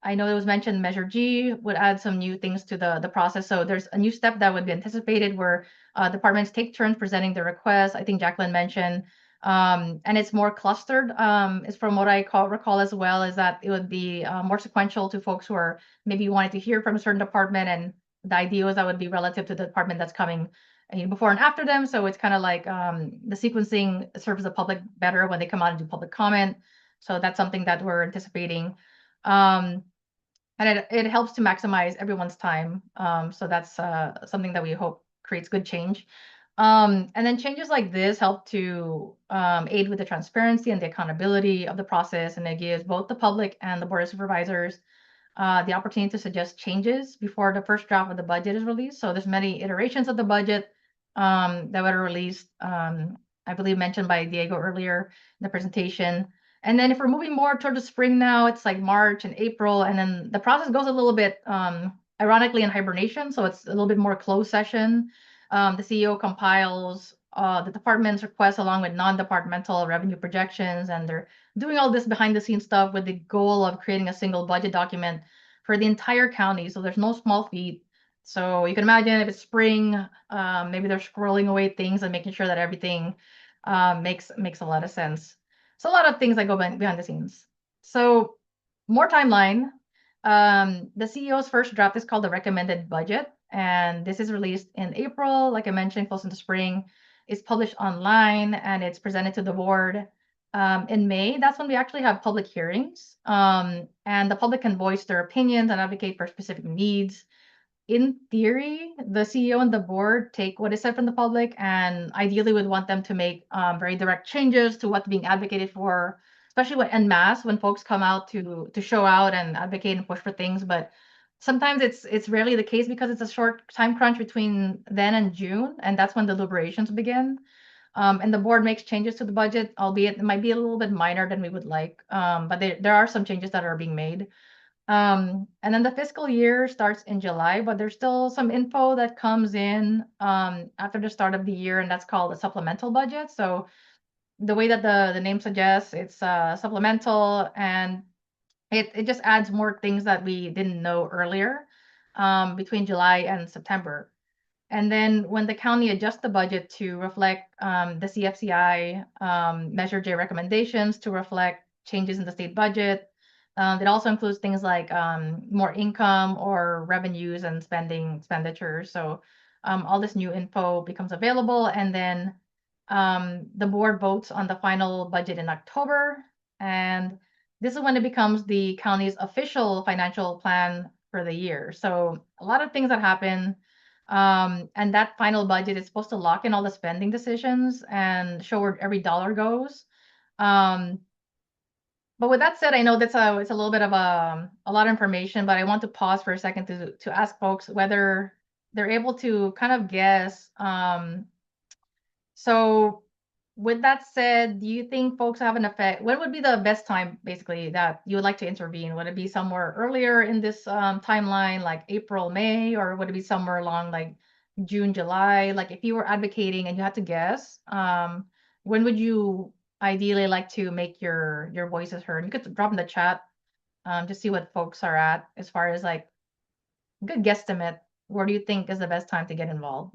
I know it was mentioned Measure G would add some new things to the process. So there's a new step that would be anticipated where departments take turns presenting their requests. I think Jacqueline mentioned, and it's more clustered. It's from what I recall as well, is that it would be more sequential to folks who are maybe wanting to hear from a certain department, and the idea is that would be relative to the department that's coming before and after them. So it's kind of like the sequencing serves the public better when they come out and do public comment. So that's something that we're anticipating. And it helps to maximize everyone's time. So that's something that we hope creates good change. And then changes like this help to aid with the transparency and the accountability of the process, and it gives both the public and the Board of Supervisors the opportunity to suggest changes before the first draft of the budget is released. So there's many iterations of the budget that were released, I believe mentioned by Diego earlier in the presentation. And then if we're moving more toward the spring now, it's like March and April, and then the process goes a little bit ironically in hibernation. So it's a little bit more closed session. The CEO compiles the department's requests along with non-departmental revenue projections, and they're doing all this behind the scenes stuff with the goal of creating a single budget document for the entire county. So there's no small feat. So you can imagine if it's spring, maybe they're scrolling away things and making sure that everything makes a lot of sense. So a lot of things that go behind the scenes. So more timeline. The CEO's first draft is called the recommended budget, and this is released in April, like I mentioned, close into spring. It's published online and it's presented to the board. In May, that's when we actually have public hearings, and the public can voice their opinions and advocate for specific needs. In theory, the CEO and the board take what is said from the public and ideally would want them to make very direct changes to what's being advocated for, especially when en masse, when folks come out to show out and advocate and push for things. But sometimes it's rarely the case because it's a short time crunch between then and June, and that's when the deliberations begin. And the board makes changes to the budget, albeit it might be a little bit minor than we would like, but there are some changes that are being made. And then the fiscal year starts in July, but there's still some info that comes in after the start of the year, and that's called a supplemental budget. So the way that the name suggests, it's supplemental, and it just adds more things that we didn't know earlier between July and September. And then when the county adjusts the budget to reflect the CFCI Measure J recommendations to reflect changes in the state budget, it also includes things like more income or revenues and expenditures. So all this new info becomes available, and then the board votes on the final budget in October. And this is when it becomes the county's official financial plan for the year. So a lot of things that happen. And that final budget is supposed to lock in all the spending decisions and show where every dollar goes. But with that said, I know it's a little bit of a lot of information, but I want to pause for a second to ask folks whether they're able to kind of guess. So with that said, do you think folks have an effect? What would be the best time, basically, that you would like to intervene? Would it be somewhere earlier in this timeline, like April, May, or would it be somewhere along like June, July? Like if you were advocating and you had to guess, when would you ideally like to make your voices heard? You could drop in the chat to see what folks are at as far as like good guesstimate. Where do you think is the best time to get involved?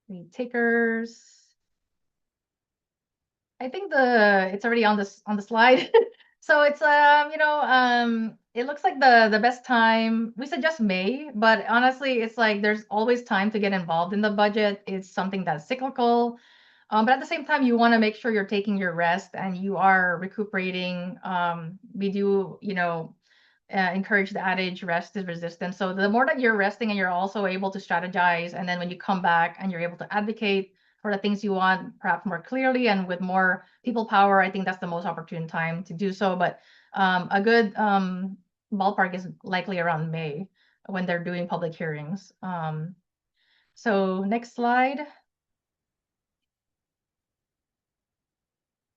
The takers. I think it's already on the slide. So it's it looks like the best time we suggest May, but honestly it's like there's always time to get involved in the budget. It's something that's cyclical. But at the same time you want to make sure you're taking your rest and you are recuperating. We do, encourage the adage rest is resistance. So the more that you're resting and you're also able to strategize, and then when you come back and you're able to advocate for the things you want perhaps more clearly and with more people power, I think that's the most opportune time to do so. But A good ballpark is likely around May when they're doing public hearings. So next slide.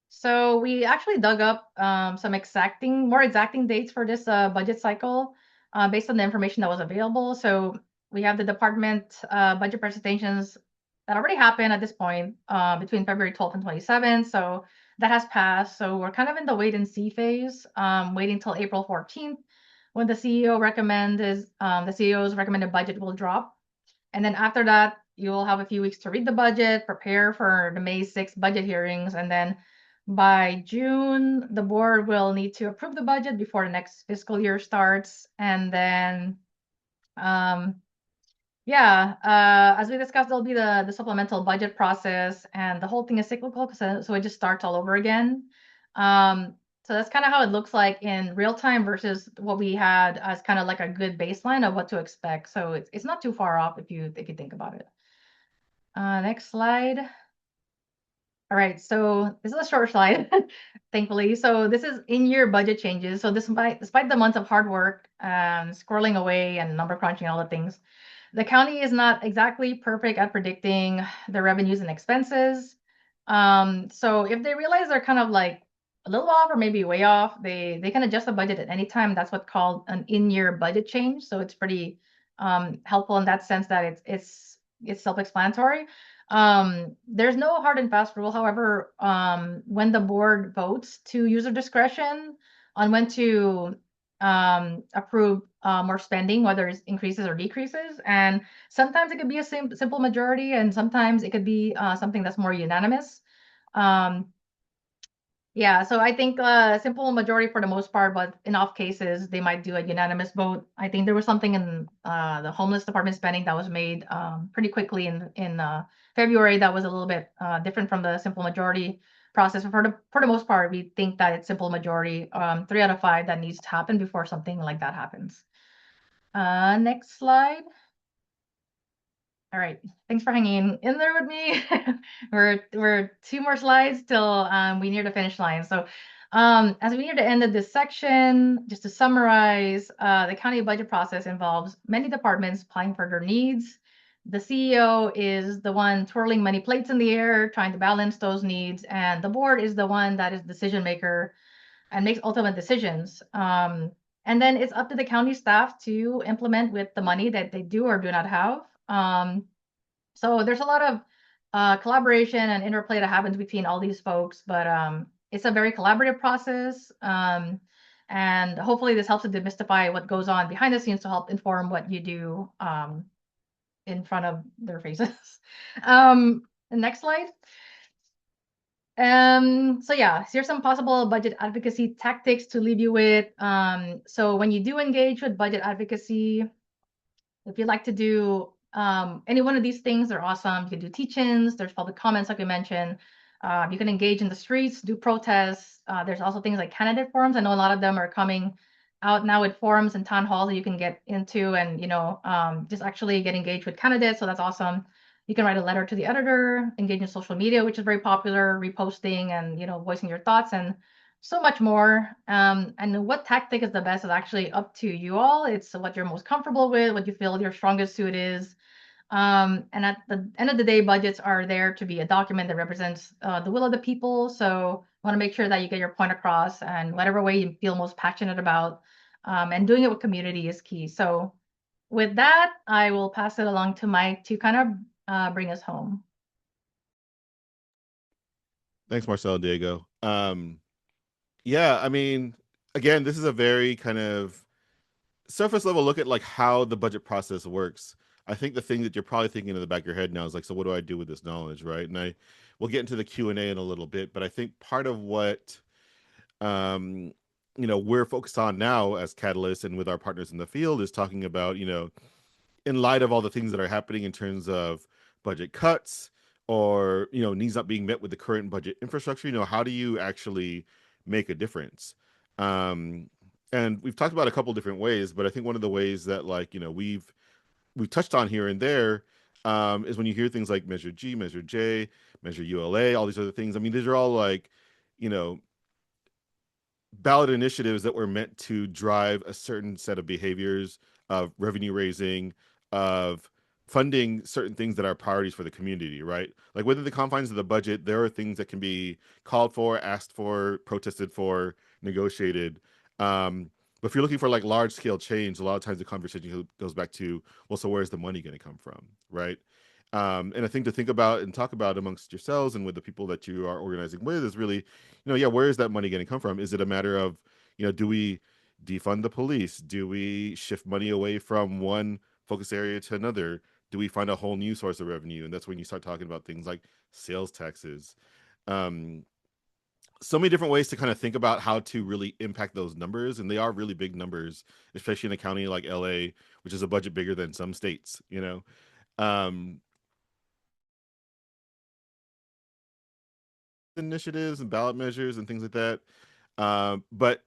So we actually dug up some more exacting dates for this budget cycle based on the information that was available. So we have the department budget presentations that already happened at this point between February 12th and 27th. So that has passed. So we're kind of in the wait and see phase, waiting till April 14th when the CEO's recommended budget will drop. And then after that, you'll have a few weeks to read the budget, prepare for the May 6th budget hearings, and then by June, the board will need to approve the budget before the next fiscal year starts. And then, as we discussed, there'll be the supplemental budget process, and the whole thing is cyclical, so it just starts all over again. So that's kind of how it looks like in real time versus what we had as kind of like a good baseline of what to expect. So it's not too far off if you think about it. Next slide. All right, so this is a short slide, thankfully. So this is in-year budget changes. So despite the months of hard work, squirreling away and number crunching, all the things, the county is not exactly perfect at predicting the revenues and expenses. So if they realize they're kind of like a little off or maybe way off, they can adjust the budget at any time. That's what's called an in-year budget change. So it's pretty helpful in that sense that it's self-explanatory. There's no hard and fast rule. However, when the board votes to use their discretion on when to approve more spending, whether it's increases or decreases, and sometimes it could be a simple majority, and sometimes it could be something that's more unanimous. Yeah, so I think simple majority for the most part, but in off cases, they might do a unanimous vote. I think there was something in the homeless department spending that was made pretty quickly in February that was a little bit different from the simple majority process. But for the most part, we think that it's simple majority, 3 out of 5 that needs to happen before something like that happens. Next slide. All right, thanks for hanging in there with me. we're 2 more slides till we near the finish line. So as we near the end of this section, just to summarize, the county budget process involves many departments applying for their needs. The CEO is the one twirling many plates in the air, trying to balance those needs, and the board is the one that is decision maker and makes ultimate decisions. And then it's up to the county staff to implement with the money that they do or do not have. So there's a lot of collaboration and interplay that happens between all these folks, but it's a very collaborative process. And hopefully this helps to demystify what goes on behind the scenes to help inform what you do in front of their faces. Next slide. So yeah, here's some possible budget advocacy tactics to leave you with. So when you do engage with budget advocacy, if you'd like to do any one of these things, they're awesome. You can do teach-ins, there's public comments like we mentioned. You can engage in the streets, do protests. There's also things like candidate forums. I know a lot of them are coming out now with forums and town halls that you can get into and, just actually get engaged with candidates. So that's awesome. You can write a letter to the editor, engage in social media, which is very popular, reposting and, voicing your thoughts and so much more. And what tactic is the best is actually up to you all. It's what you're most comfortable with, what you feel your strongest suit is. And at the end of the day, budgets are there to be a document that represents the will of the people. So I want to make sure that you get your point across and whatever way you feel most passionate about. And doing it with community is key. So with that, I will pass it along to Mike to kind of bring us home. Thanks, Marcel and Diego. Yeah, I mean, again, this is a very kind of surface level look at like how the budget process works. I think the thing that you're probably thinking in the back of your head now is like, so what do I do with this knowledge, right? And we'll get into the Q&A in a little bit, but I think part of what we're focused on now as Catalyst and with our partners in the field is talking about, in light of all the things that are happening in terms of budget cuts or, needs not being met with the current budget infrastructure, how do you actually make a difference? And we've talked about a couple different ways, but I think one of the ways that we've touched on here and there is when you hear things like Measure G, Measure J, Measure ULA, all these other things. I mean, these are all like, ballot initiatives that were meant to drive a certain set of behaviors of revenue raising, of funding certain things that are priorities for the community, right? Like within the confines of the budget, there are things that can be called for, asked for, protested for, negotiated. But if you're looking for like large scale change, a lot of times the conversation goes back to, well, so where's the money going to come from, right? And I think to think about and talk about amongst yourselves and with the people that you are organizing with is really, yeah, where is that money going to come from? Is it a matter of, do we defund the police? Do we shift money away from one focus area to another? Do we find a whole new source of revenue? And that's when you start talking about things like sales taxes. So many different ways to kind of think about how to really impact those numbers. And they are really big numbers, especially in a county like LA, which is a budget bigger than some states, initiatives and ballot measures and things like that. But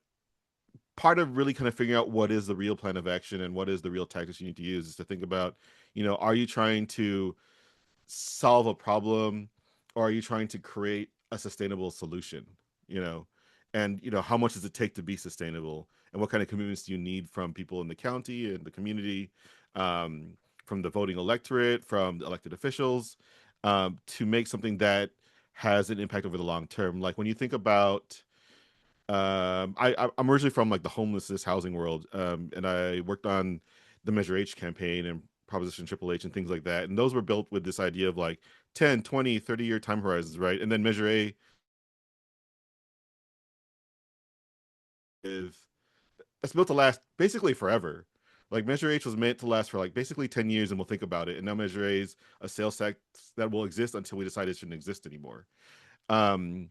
part of really kind of figuring out what is the real plan of action and what is the real tactics you need to use is to think about, are you trying to solve a problem or are you trying to create a sustainable solution, and how much does it take to be sustainable and what kind of commitments do you need from people in the county and the community, from the voting electorate, from the elected officials, to make something that has an impact over the long term. Like when you think about I'm originally from like the homelessness housing world, and I worked on the Measure H campaign and Proposition Triple H and things like that, and those were built with this idea of like 10, 20, 30-year time horizons, right? And then Measure A is that's built to last basically forever. Like Measure H was meant to last for like basically 10 years, and we'll think about it. And now Measure A is a sales tax that will exist until we decide it shouldn't exist anymore. Um,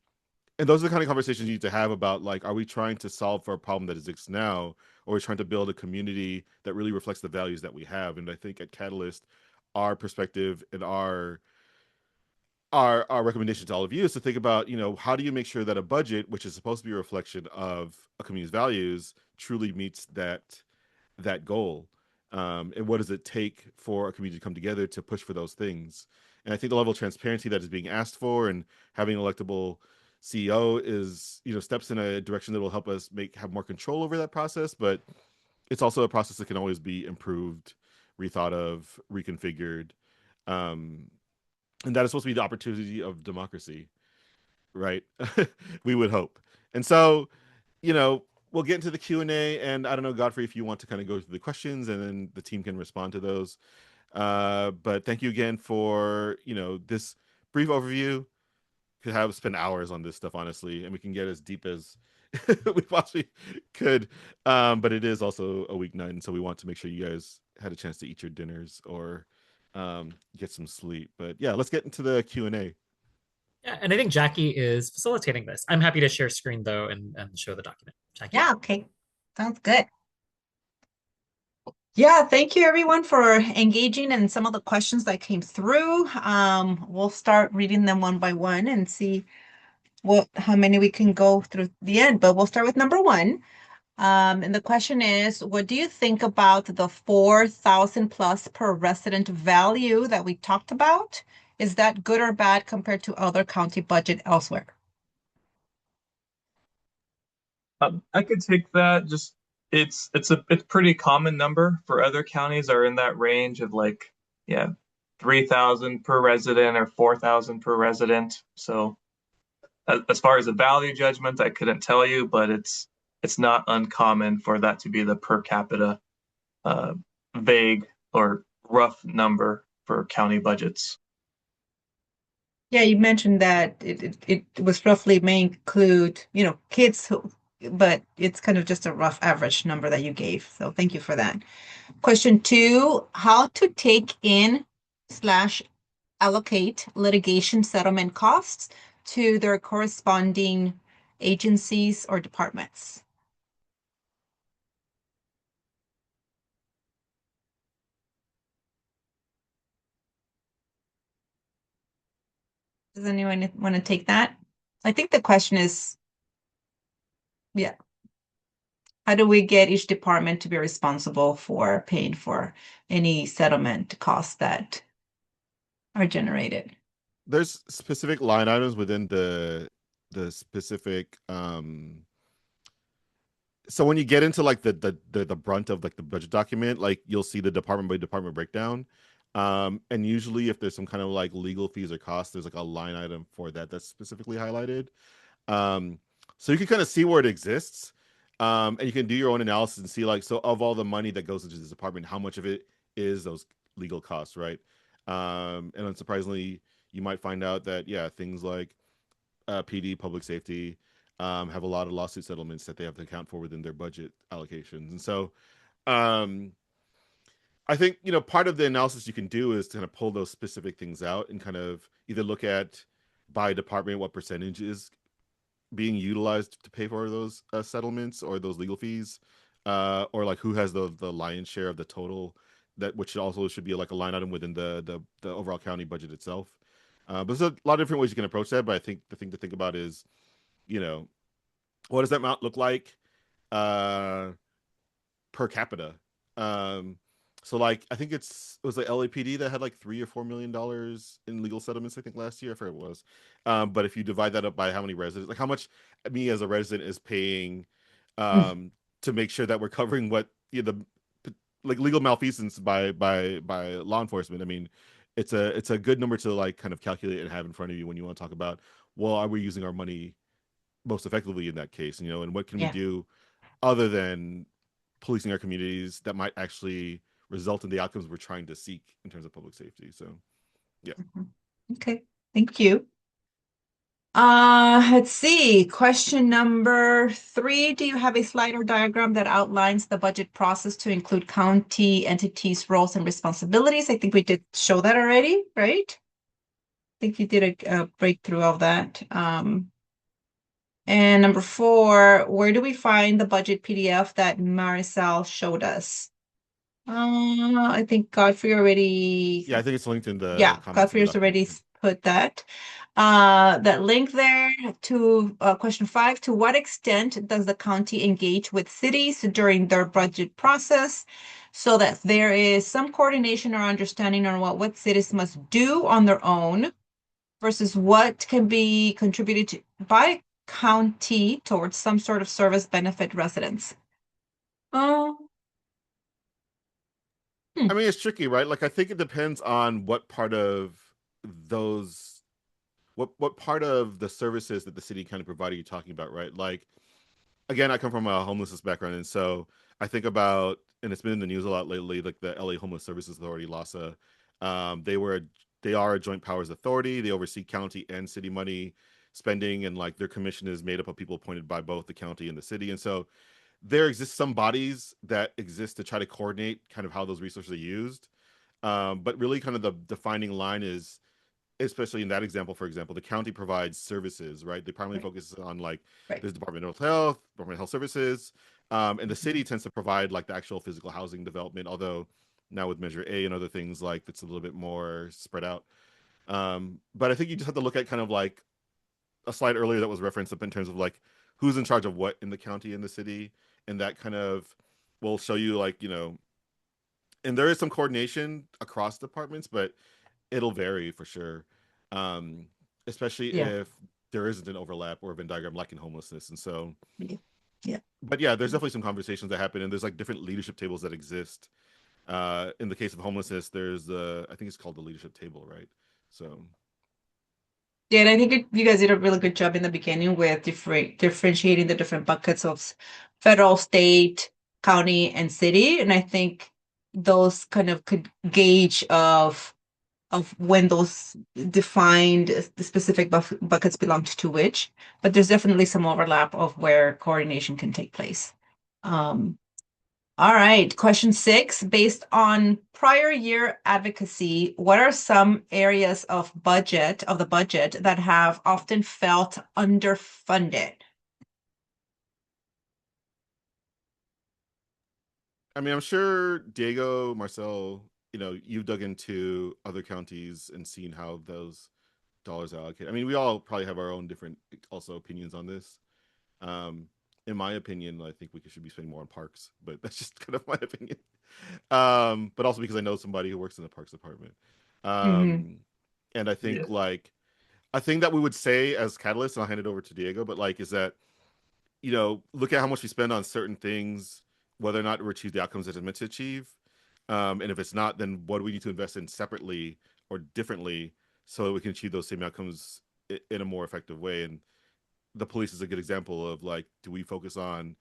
and those are the kind of conversations you need to have about like, are we trying to solve for a problem that exists now, or are we trying to build a community that really reflects the values that we have? And I think at Catalyst, our perspective and our recommendation to all of you is to think about, how do you make sure that a budget, which is supposed to be a reflection of a community's values, truly meets that goal, and what does it take for a community to come together to push for those things? And I think the level of transparency that is being asked for and having an electable CEO is, steps in a direction that will help us have more control over that process. But it's also a process that can always be improved, rethought of, reconfigured, and that is supposed to be the opportunity of democracy, right? We would hope. And so, we'll get into the Q&A, and I don't know, Godfrey, if you want to kind of go through the questions and then the team can respond to those. But thank you again for, this brief overview. Could have spent hours on this stuff, honestly, and we can get as deep as we possibly could. But it is also a weeknight, and so we want to make sure you guys had a chance to eat your dinners or get some sleep. But yeah, let's get into the Q&A. Yeah, and I think Jackie is facilitating this. I'm happy to share screen though and show the document. Jackie. Yeah, okay. Sounds good. Yeah, thank you everyone for engaging in some of the questions that came through. We'll start reading them one by one and see how many we can go through the end, but we'll start with number one. And the question is, what do you think about the 4,000 plus per resident value that we talked about? Is that good or bad compared to other county budget elsewhere? I could take that. Just it's pretty common number for other counties are in that range of like 3,000 per resident or 4,000 per resident. So as far as a value judgment, I couldn't tell you, but it's not uncommon for that to be the per capita vague or rough number for county budgets. Yeah, you mentioned that it was roughly may include, kids who, but it's kind of just a rough average number that you gave. So thank you for that. Question 2, how to take in / allocate litigation settlement costs to their corresponding agencies or departments. Does anyone want to take that? I think the question is, how do we get each department to be responsible for paying for any settlement costs that are generated? There's specific line items within the specific So when you get into like the brunt of like the budget document, like you'll see the department by department breakdown. And usually if there's some kind of like legal fees or costs, there's like a line item for that that's specifically highlighted. Um, so you can kind of see where it exists. And you can do your own analysis and see like, so of all the money that goes into this department, how much of it is those legal costs, right? And unsurprisingly, you might find out that, yeah, things like PD, public safety, have a lot of lawsuit settlements that they have to account for within their budget allocations. And so um, I think, part of the analysis you can do is to kind of pull those specific things out and kind of either look at by department what percentage is being utilized to pay for those settlements or those legal fees, or like who has the lion's share of the total, that which also should be like a line item within the overall county budget itself. But there's a lot of different ways you can approach that. But I think the thing to think about is, you know, what does that amount look like uh, per capita? Um, so like I think it was like LAPD that had like $3 or $4 million in legal settlements, I think last year. I forget what it was. But if you divide that up by how many residents, like how much me as a resident is paying to make sure that we're covering what the like legal malfeasance by law enforcement. I mean, it's a good number to like kind of calculate and have in front of you when you want to talk about, well, are we using our money most effectively in that case? And what can we Yeah. do other than policing our communities that might actually result in the outcomes we're trying to seek in terms of public safety. So yeah. Okay, thank you. Let's see. Question number 3. Do you have a slide or diagram that outlines the budget process to include county entities' roles and responsibilities? I think we did show that already, right? I think you did a breakthrough of that. And number 4, where do we find the budget PDF that Maricel showed us? I think Godfrey already. Yeah, I think it's linked in the Yeah, comments. Godfrey has already put that. That link there to question 5. To what extent does the county engage with cities during their budget process so that there is some coordination or understanding on what cities must do on their own versus what can be contributed by county towards some sort of service benefit residents? Oh, I mean, it's tricky, right? Like, I think it depends on what part of those, what part of the services that the city kind of provided you're talking about, right? Like, again, I come from a homelessness background, and so I think about, and it's been in the news a lot lately, like the LA Homeless Services Authority, LAHSA. They are a joint powers authority. They oversee county and city money spending, and like their commission is made up of people appointed by both the county and the city. And so there exist some bodies that exist to try to coordinate kind of how those resources are used. But really kind of the defining line is, especially in that example, for example, the county provides services, right? They primarily focus on like there's Department of Health, Department of Health Services, and the city tends to provide like the actual physical housing development, although now with Measure A and other things, like it's a little bit more spread out. But I think you just have to look at kind of like a slide earlier that was referenced up in terms of like who's in charge of what in the county and the city, and that kind of will show you like, and there is some coordination across departments, but it'll vary for sure. Um, Especially if there isn't an overlap or a Venn diagram like in homelessness. And so yeah. But yeah, there's definitely some conversations that happen, and there's like different leadership tables that exist. In the case of homelessness, there's I think it's called the leadership table, right? So Yeah, and I think you guys did a really good job in the beginning with differentiating the different buckets of federal, state, county, and city. And I think those kind of could gauge of when those defined the specific buckets belonged to which. But there's definitely some overlap of where coordination can take place. All right, question 6. Based on prior year advocacy, what are some areas of the budget that have often felt underfunded? I mean, I'm sure Diego, Marcel, you've dug into other counties and seen how those dollars are allocated. I mean, we all probably have our own different also opinions on this. In my opinion, I think we should be spending more on parks, but that's just kind of my opinion. But also because I know somebody who works in the parks department. And I think like a thing that we would say as Catalyst, and I'll hand it over to Diego, but like is that look at how much we spend on certain things, whether or not we achieve the outcomes that it's meant to achieve. And if it's not, then what do we need to invest in separately or differently so that we can achieve those same outcomes in a more effective way? And the police is a good example of, like, do we focus on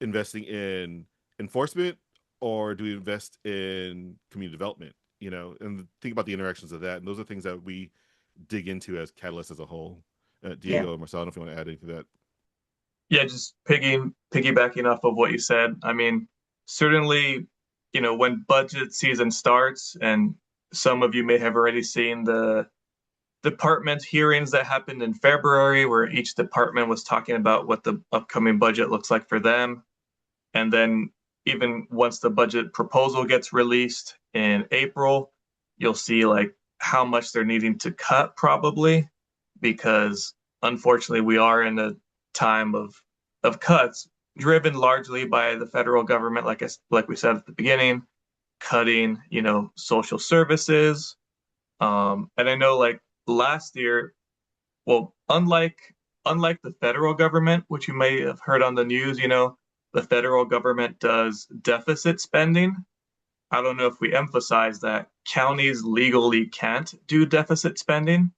investing in enforcement, or do we invest in community development? And think about the interactions of that. And those are things that we dig into as Catalyst as a whole. Diego or Marcelo, I don't know if you want to add anything to that. Yeah, just piggybacking off of what you said. I mean, certainly, when budget season starts, and some of you may have already seen the department hearings that happened in February, where each department was talking about what the upcoming budget looks like for them. And then even once the budget proposal gets released in April, you'll see like how much they're needing to cut probably, because unfortunately we are in a time of cuts driven largely by the federal government, like we said at the beginning, cutting, social services. And I know like last year, well, unlike the federal government, which you may have heard on the news, the federal government does deficit spending. I don't know if we emphasize that counties legally can't do deficit spending.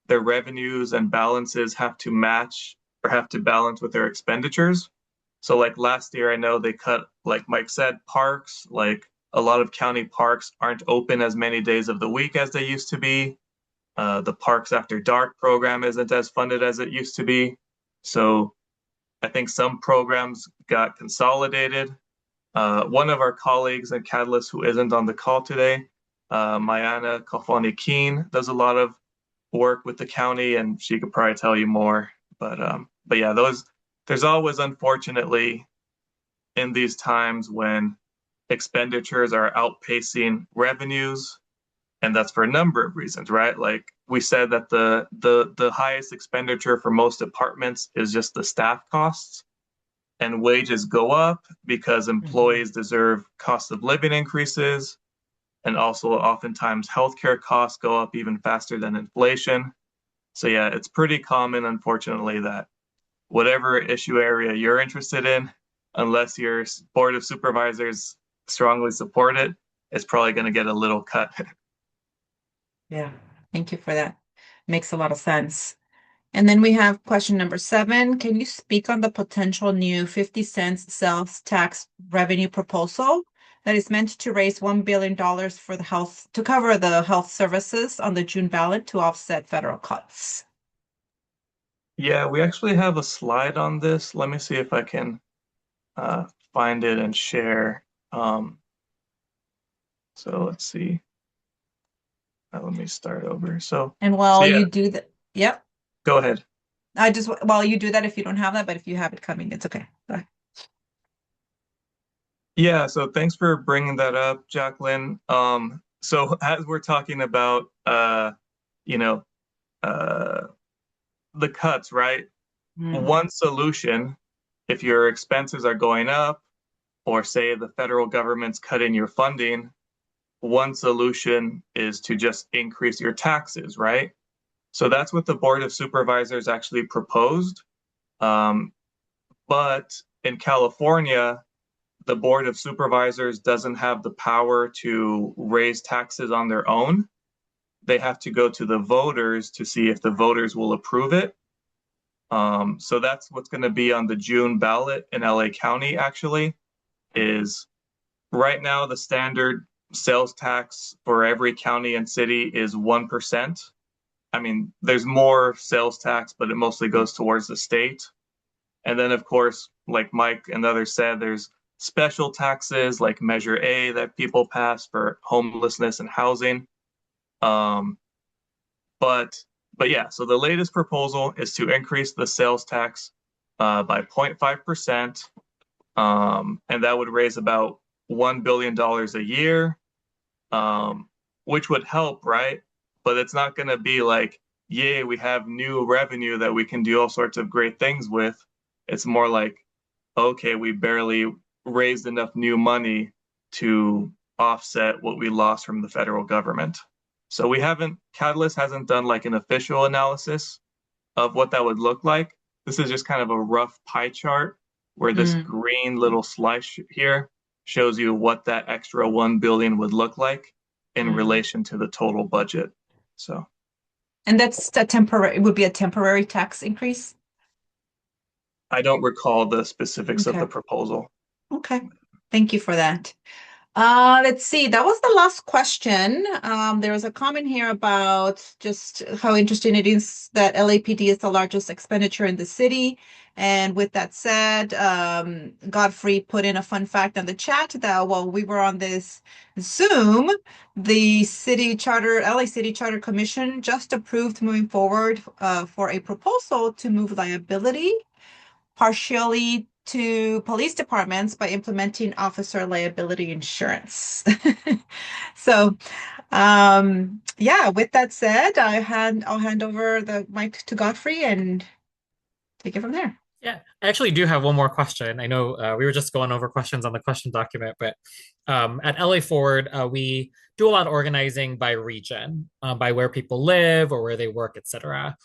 Their revenues and balances have to match or have to balance with their expenditures. So like last year, I know they cut, like Mike said, parks, like a lot of county parks aren't open as many days of the week as they used to be. The Parks After Dark program isn't as funded as it used to be. So I think some programs got consolidated. One of our colleagues at Catalyst who isn't on the call today, Mayana Kofani-Keen, does a lot of work with the county, and she could probably tell you more. But yeah, there's always, unfortunately, in these times when expenditures are outpacing revenues, and that's for a number of reasons, right? Like we said that the highest expenditure for most departments is just the staff costs, and wages go up because employees deserve cost of living increases, and also oftentimes healthcare costs go up even faster than inflation. So yeah, it's pretty common, unfortunately, that whatever issue area you're interested in, unless your board of supervisors strongly support it, it's probably going to get a little cut. Yeah, thank you for that. Makes a lot of sense. And then we have question number 7. Can you speak on the potential new 50 cents sales tax revenue proposal that is meant to raise $1 billion for the health to cover the health services on the June ballot to offset federal cuts? Yeah, we actually have a slide on this. Let me see if I can find it and share. So let's see. Let me start over. And while yeah, you do that, yep. Go ahead. While you do that, if you don't have that, but if you have it coming, it's okay. Go ahead. Yeah, so thanks for bringing that up, Jacqueline. So as we're talking about, you know, the cuts, right? One solution, if your expenses are going up, or say the federal government's cutting your funding, one solution is to just increase your taxes, right? So that's what the Board of Supervisors actually proposed. But in California, the Board of Supervisors doesn't have the power to raise taxes on their own. They have to go to the voters to see if the voters will approve it. So that's what's going to be on the June ballot in LA County, actually, is right now the standard sales tax for every county and city is 1%. I mean, there's more sales tax, but it mostly goes towards the state. And then, of course, like Mike and others said, there's special taxes like Measure A that people pass for homelessness and housing. But yeah, so the latest proposal is to increase the sales tax by 0.5%, and that would raise about $1 billion a year, which would help, right? But it's not going to be like, yay, we have new revenue that we can do all sorts of great things with. It's more like, okay, we barely raised enough new money to offset what we lost from the federal government. So Catalyst hasn't done like an official analysis of what that would look like, This is just kind of a rough pie chart where this green little slice here shows you what that extra 1 billion would look like in relation to the total budget. So, and that's a temporary, it would be a temporary tax increase. I don't recall the specifics of Okay. the proposal. Okay, thank you for that. Let's see, that was the last question. There was a comment here about just how interesting it is that LAPD is the largest expenditure in the city. And with that said, Godfrey put in a fun fact on the chat that while we were on this Zoom, the LA City Charter Commission just approved moving forward for a proposal to move liability partially to police departments by implementing officer liability insurance. So, yeah, with that said, I'll hand over the mic to Godfrey and take it from there. Yeah, I actually do have one more question. I know we were just going over questions on the question document, but at LA Forward, we do a lot of organizing by region, by where people live or where they work, etc.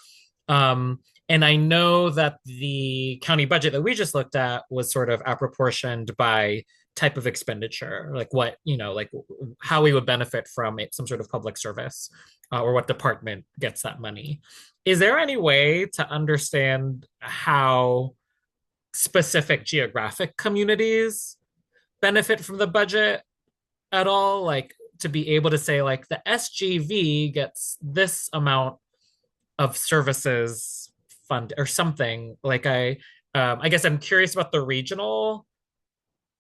And I know that the county budget that we just looked at was sort of apportioned by type of expenditure, like what, like how we would benefit from some sort of public service or what department gets that money. Is there any way to understand how specific geographic communities benefit from the budget at all? Like to be able to say, like, the SGV gets this amount of services fund or something. Like I guess I'm curious about the regional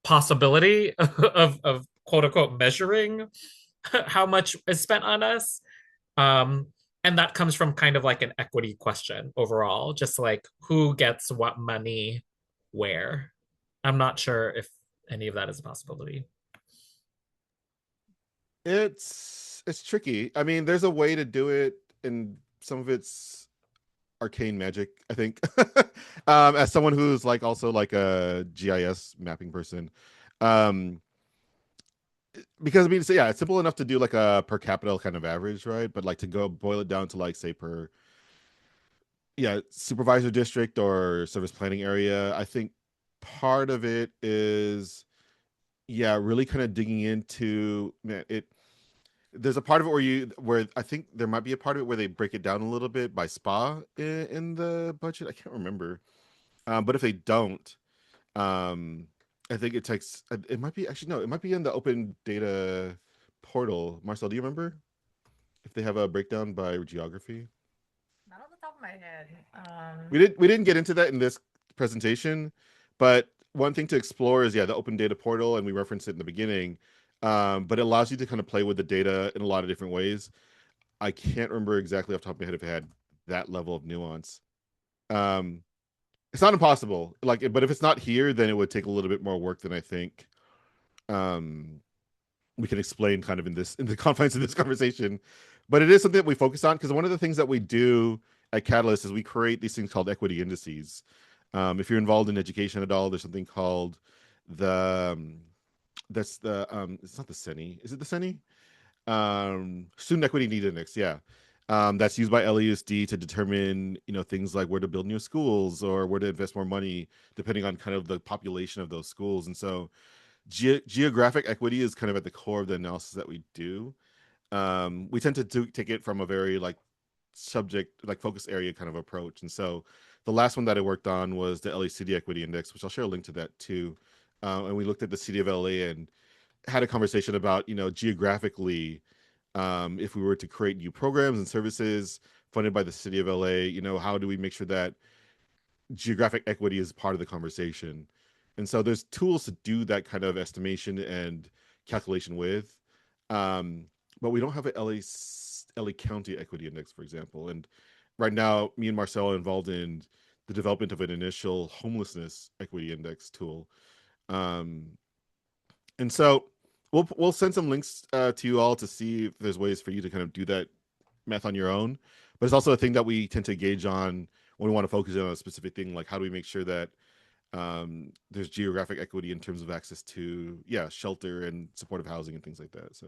possibility of quote unquote measuring how much is spent on us. Um, and that comes from kind of like an equity question overall, just like who gets what money where. I'm not sure if any of that is a possibility. It's tricky. I mean, there's a way to do it, and some of it's arcane magic, I think. As someone who's like also like a GIS mapping person, because I mean, so yeah, it's simple enough to do like a per capita kind of average, right? But like to go boil it down to like say per supervisor district or service planning area, I think part of it is really kind of digging into, man, there's a part of it where I think there might be a part of it where they break it down a little bit by spa in the budget. I can't remember, but if they don't, I think it might be, actually no, it might be in the open data portal. Marcel, do you remember if they have a breakdown by geography? Not on the top of my head. We didn't get into that in this presentation, but one thing to explore is the open data portal, and we referenced it in the beginning. But it allows you to kind of play with the data in a lot of different ways. I can't remember exactly off the top of my head if it had that level of nuance. It's not impossible, like, but if it's not here, then it would take a little bit more work than I think we can explain kind of in the confines of this conversation. But it is something that we focus on, because one of the things that we do at Catalyst is we create these things called equity indices. If you're involved in education at all, there's something called it's not the CENI. Is it the CENI? Student Equity Need Index, yeah. That's used by LAUSD to determine, things like where to build new schools or where to invest more money, depending on kind of the population of those schools. And so geographic equity is kind of at the core of the analysis that we do. We tend to take it from a very like subject, like focus area kind of approach. And so the last one that I worked on was the LA City Equity Index, which I'll share a link to that too. And we looked at the city of LA and had a conversation about, geographically, if we were to create new programs and services funded by the city of LA, how do we make sure that geographic equity is part of the conversation? And so there's tools to do that kind of estimation and calculation with. But we don't have an LA County Equity Index, for example. And right now, me and Marcel are involved in the development of an initial homelessness equity index tool. And so we'll send some links to you all to see if there's ways for you to kind of do that math on your own. But it's also a thing that we tend to engage on when we want to focus on a specific thing, like how do we make sure that there's geographic equity in terms of access to shelter and supportive housing and things like that. So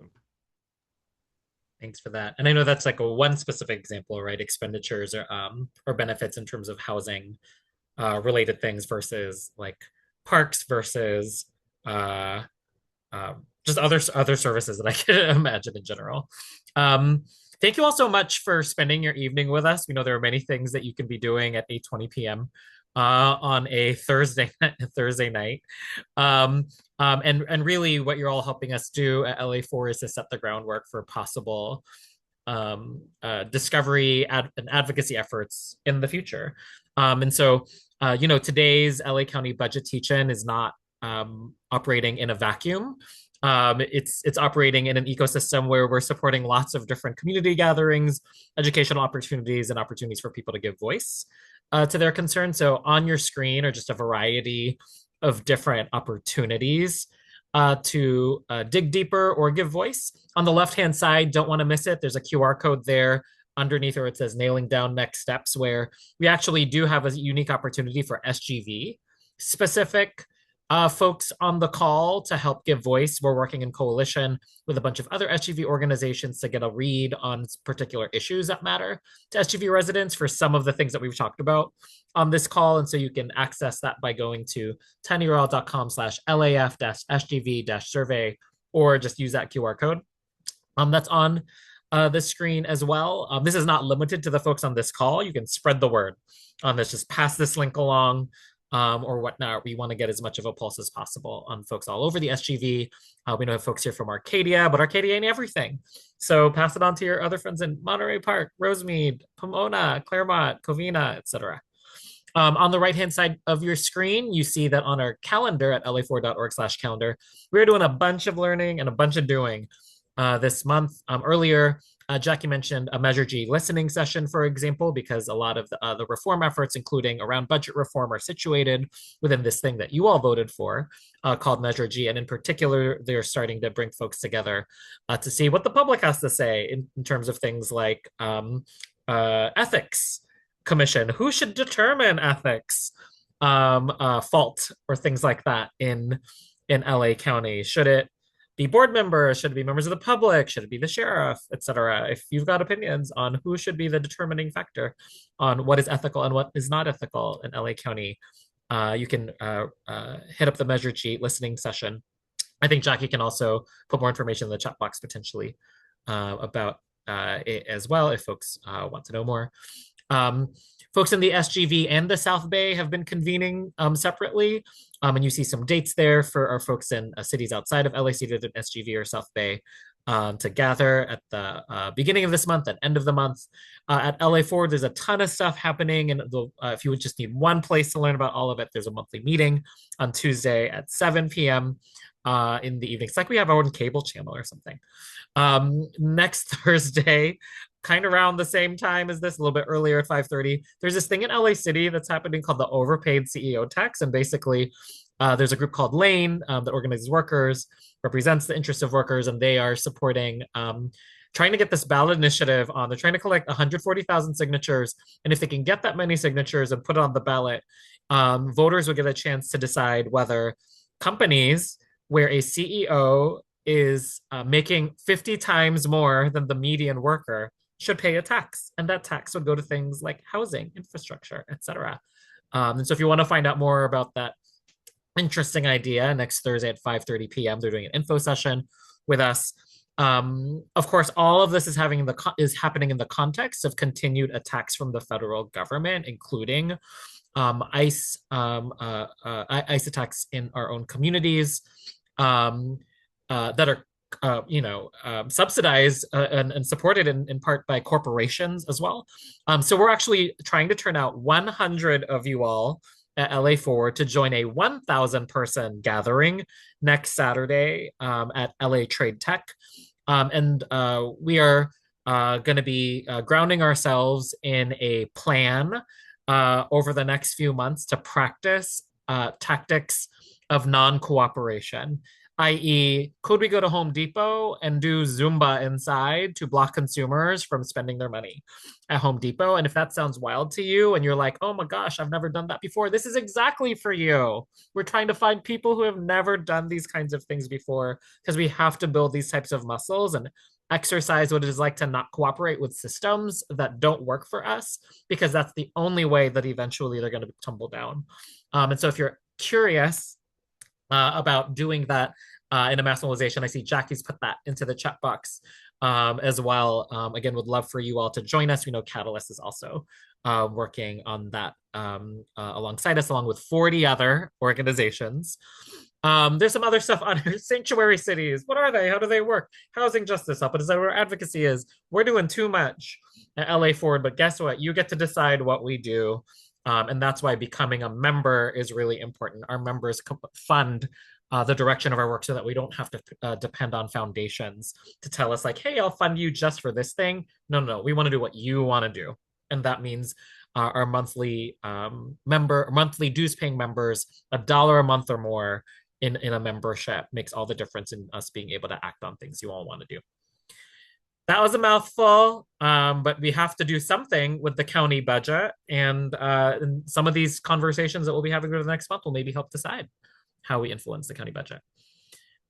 thanks for that. And I know that's like one specific example, right? Expenditures or benefits in terms of housing related things versus like parks versus uh, just other services that I can imagine in general. Um, Thank you all so much for spending your evening with us. We know there are many things that you can be doing at 8:20 p.m. On a Thursday night. And really what you're all helping us do at LA4 is to set the groundwork for possible discovery and advocacy efforts in the future. And so, today's LA County budget teach-in is not operating in a vacuum. It's operating in an ecosystem where we're supporting lots of different community gatherings, educational opportunities, and opportunities for people to give voice to their concerns. So on your screen are just a variety of different opportunities to dig deeper or give voice. On the left-hand side, don't want to miss it. There's a QR code there underneath where it says nailing down next steps, where we actually do have a unique opportunity for SGV specific folks on the call to help give voice. We're working in coalition with a bunch of other SGV organizations to get a read on particular issues that matter to SGV residents for some of the things that we've talked about on this call. And so you can access that by going to tinyurl.com/LAF-SGV-survey, or just use that QR code that's on the screen as well. This is not limited to the folks on this call. You can spread the word on this. Just pass this link along or whatnot. We want to get as much of a pulse as possible on folks all over the SGV. We know have folks here from Arcadia, but Arcadia ain't everything. So pass it on to your other friends in Monterey Park, Rosemead, Pomona, Claremont, Covina, etc. On the right-hand side of your screen, you see that on our calendar at la4.org/calendar, we're doing a bunch of learning and a bunch of doing this month. Earlier, Jackie mentioned a Measure G listening session, for example, because a lot of the reform efforts, including around budget reform, are situated within this thing that you all voted for called Measure G. And in particular, they're starting to bring folks together to see what the public has to say in terms of things like ethics commission. Who should determine ethics fault or things like that in LA County? Should it be board members? Should it be members of the public? Should it be the sheriff, etc.? If you've got opinions on who should be the determining factor on what is ethical and what is not ethical in LA County, you can hit up the Measure G listening session. I think Jackie can also put more information in the chat box potentially about it as well if folks want to know more. Folks in the SGV and the South Bay have been convening separately. And you see some dates there for our folks in cities outside of LA seated in SGV or South Bay to gather at the beginning of this month and end of the month. At LA4, there's a ton of stuff happening. And if you would just need one place to learn about all of it, there's a monthly meeting on Tuesday at 7 p.m. In the evening. It's like we have our own cable channel or something. Next Thursday, kind of around the same time as this, a little bit earlier at 5:30, there's this thing in LA City that's happening called the Overpaid CEO Tax. And basically, there's a group called Lane that organizes workers, represents the interests of workers, and they are supporting trying to get this ballot initiative on. They're trying to collect 140,000 signatures. And if they can get that many signatures and put it on the ballot, voters will get a chance to decide whether companies where a CEO is making 50 times more than the median worker should pay a tax. And that tax would go to things like housing, infrastructure, etc. And so if you want to find out more about that interesting idea, next Thursday at 5:30 p.m., they're doing an info session with us. Of course, all of this is happening in the context of continued attacks from the federal government, including ICE attacks in our own communities that are subsidized and supported in part by corporations as well. So we're actually trying to turn out 100 of you all at LA4 to join a 1,000 person gathering next Saturday at LA Trade Tech. And we are going to be grounding ourselves in a plan over the next few months to practice tactics of non-cooperation, i.e., could we go to Home Depot and do Zumba inside to block consumers from spending their money at Home Depot? And if that sounds wild to you and you're like, oh my gosh, I've never done that before, this is exactly for you. We're trying to find people who have never done these kinds of things before because we have to build these types of muscles. And exercise what it is like to not cooperate with systems that don't work for us, because that's the only way that eventually they're going to tumble down. And so if you're curious about doing that in a mass mobilization, I see Jackie's put that into the chat box as well. Again, would love for you all to join us. We know Catalyst is also working on that alongside us, along with 40 other organizations. There's some other stuff on here. Sanctuary cities. What are they? How do they work? Housing justice up. What is that where advocacy is? We're doing too much at LA Forward, but guess what? You get to decide what we do. And that's why becoming a member is really important. Our members fund the direction of our work so that we don't have to depend on foundations to tell us like, hey, I'll fund you just for this thing. No, we want to do what you want to do. And that means our monthly dues paying members, $1 a month or more in a membership makes all the difference in us being able to act on things you all want to do. That was a mouthful, but we have to do something with the county budget, and some of these conversations that we'll be having over the next month will maybe help decide how we influence the county budget.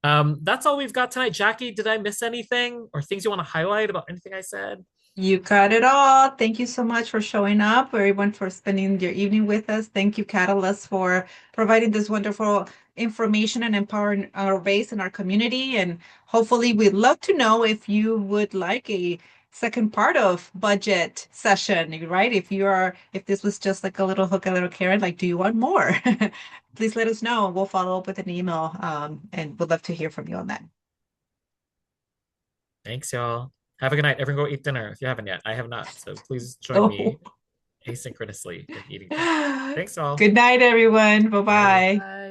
That's all we've got tonight. Jackie, did I miss anything or things you want to highlight about anything I said? You got it all. Thank you so much for showing up, everyone, for spending your evening with us. Thank you, Catalyst, for providing this wonderful information and empowering our base and our community. And hopefully, we'd love to know if you would like a second part of budget session, right? If this was just like a little hook, a little carrot, like, do you want more? Please let us know. We'll follow up with an email, and we'd love to hear from you on that. Thanks, y'all. Have a good night. Everyone go eat dinner if you haven't yet. I have not. So please join me asynchronously in eating dinner. Thanks all. Good night, everyone. Bye-bye. Bye.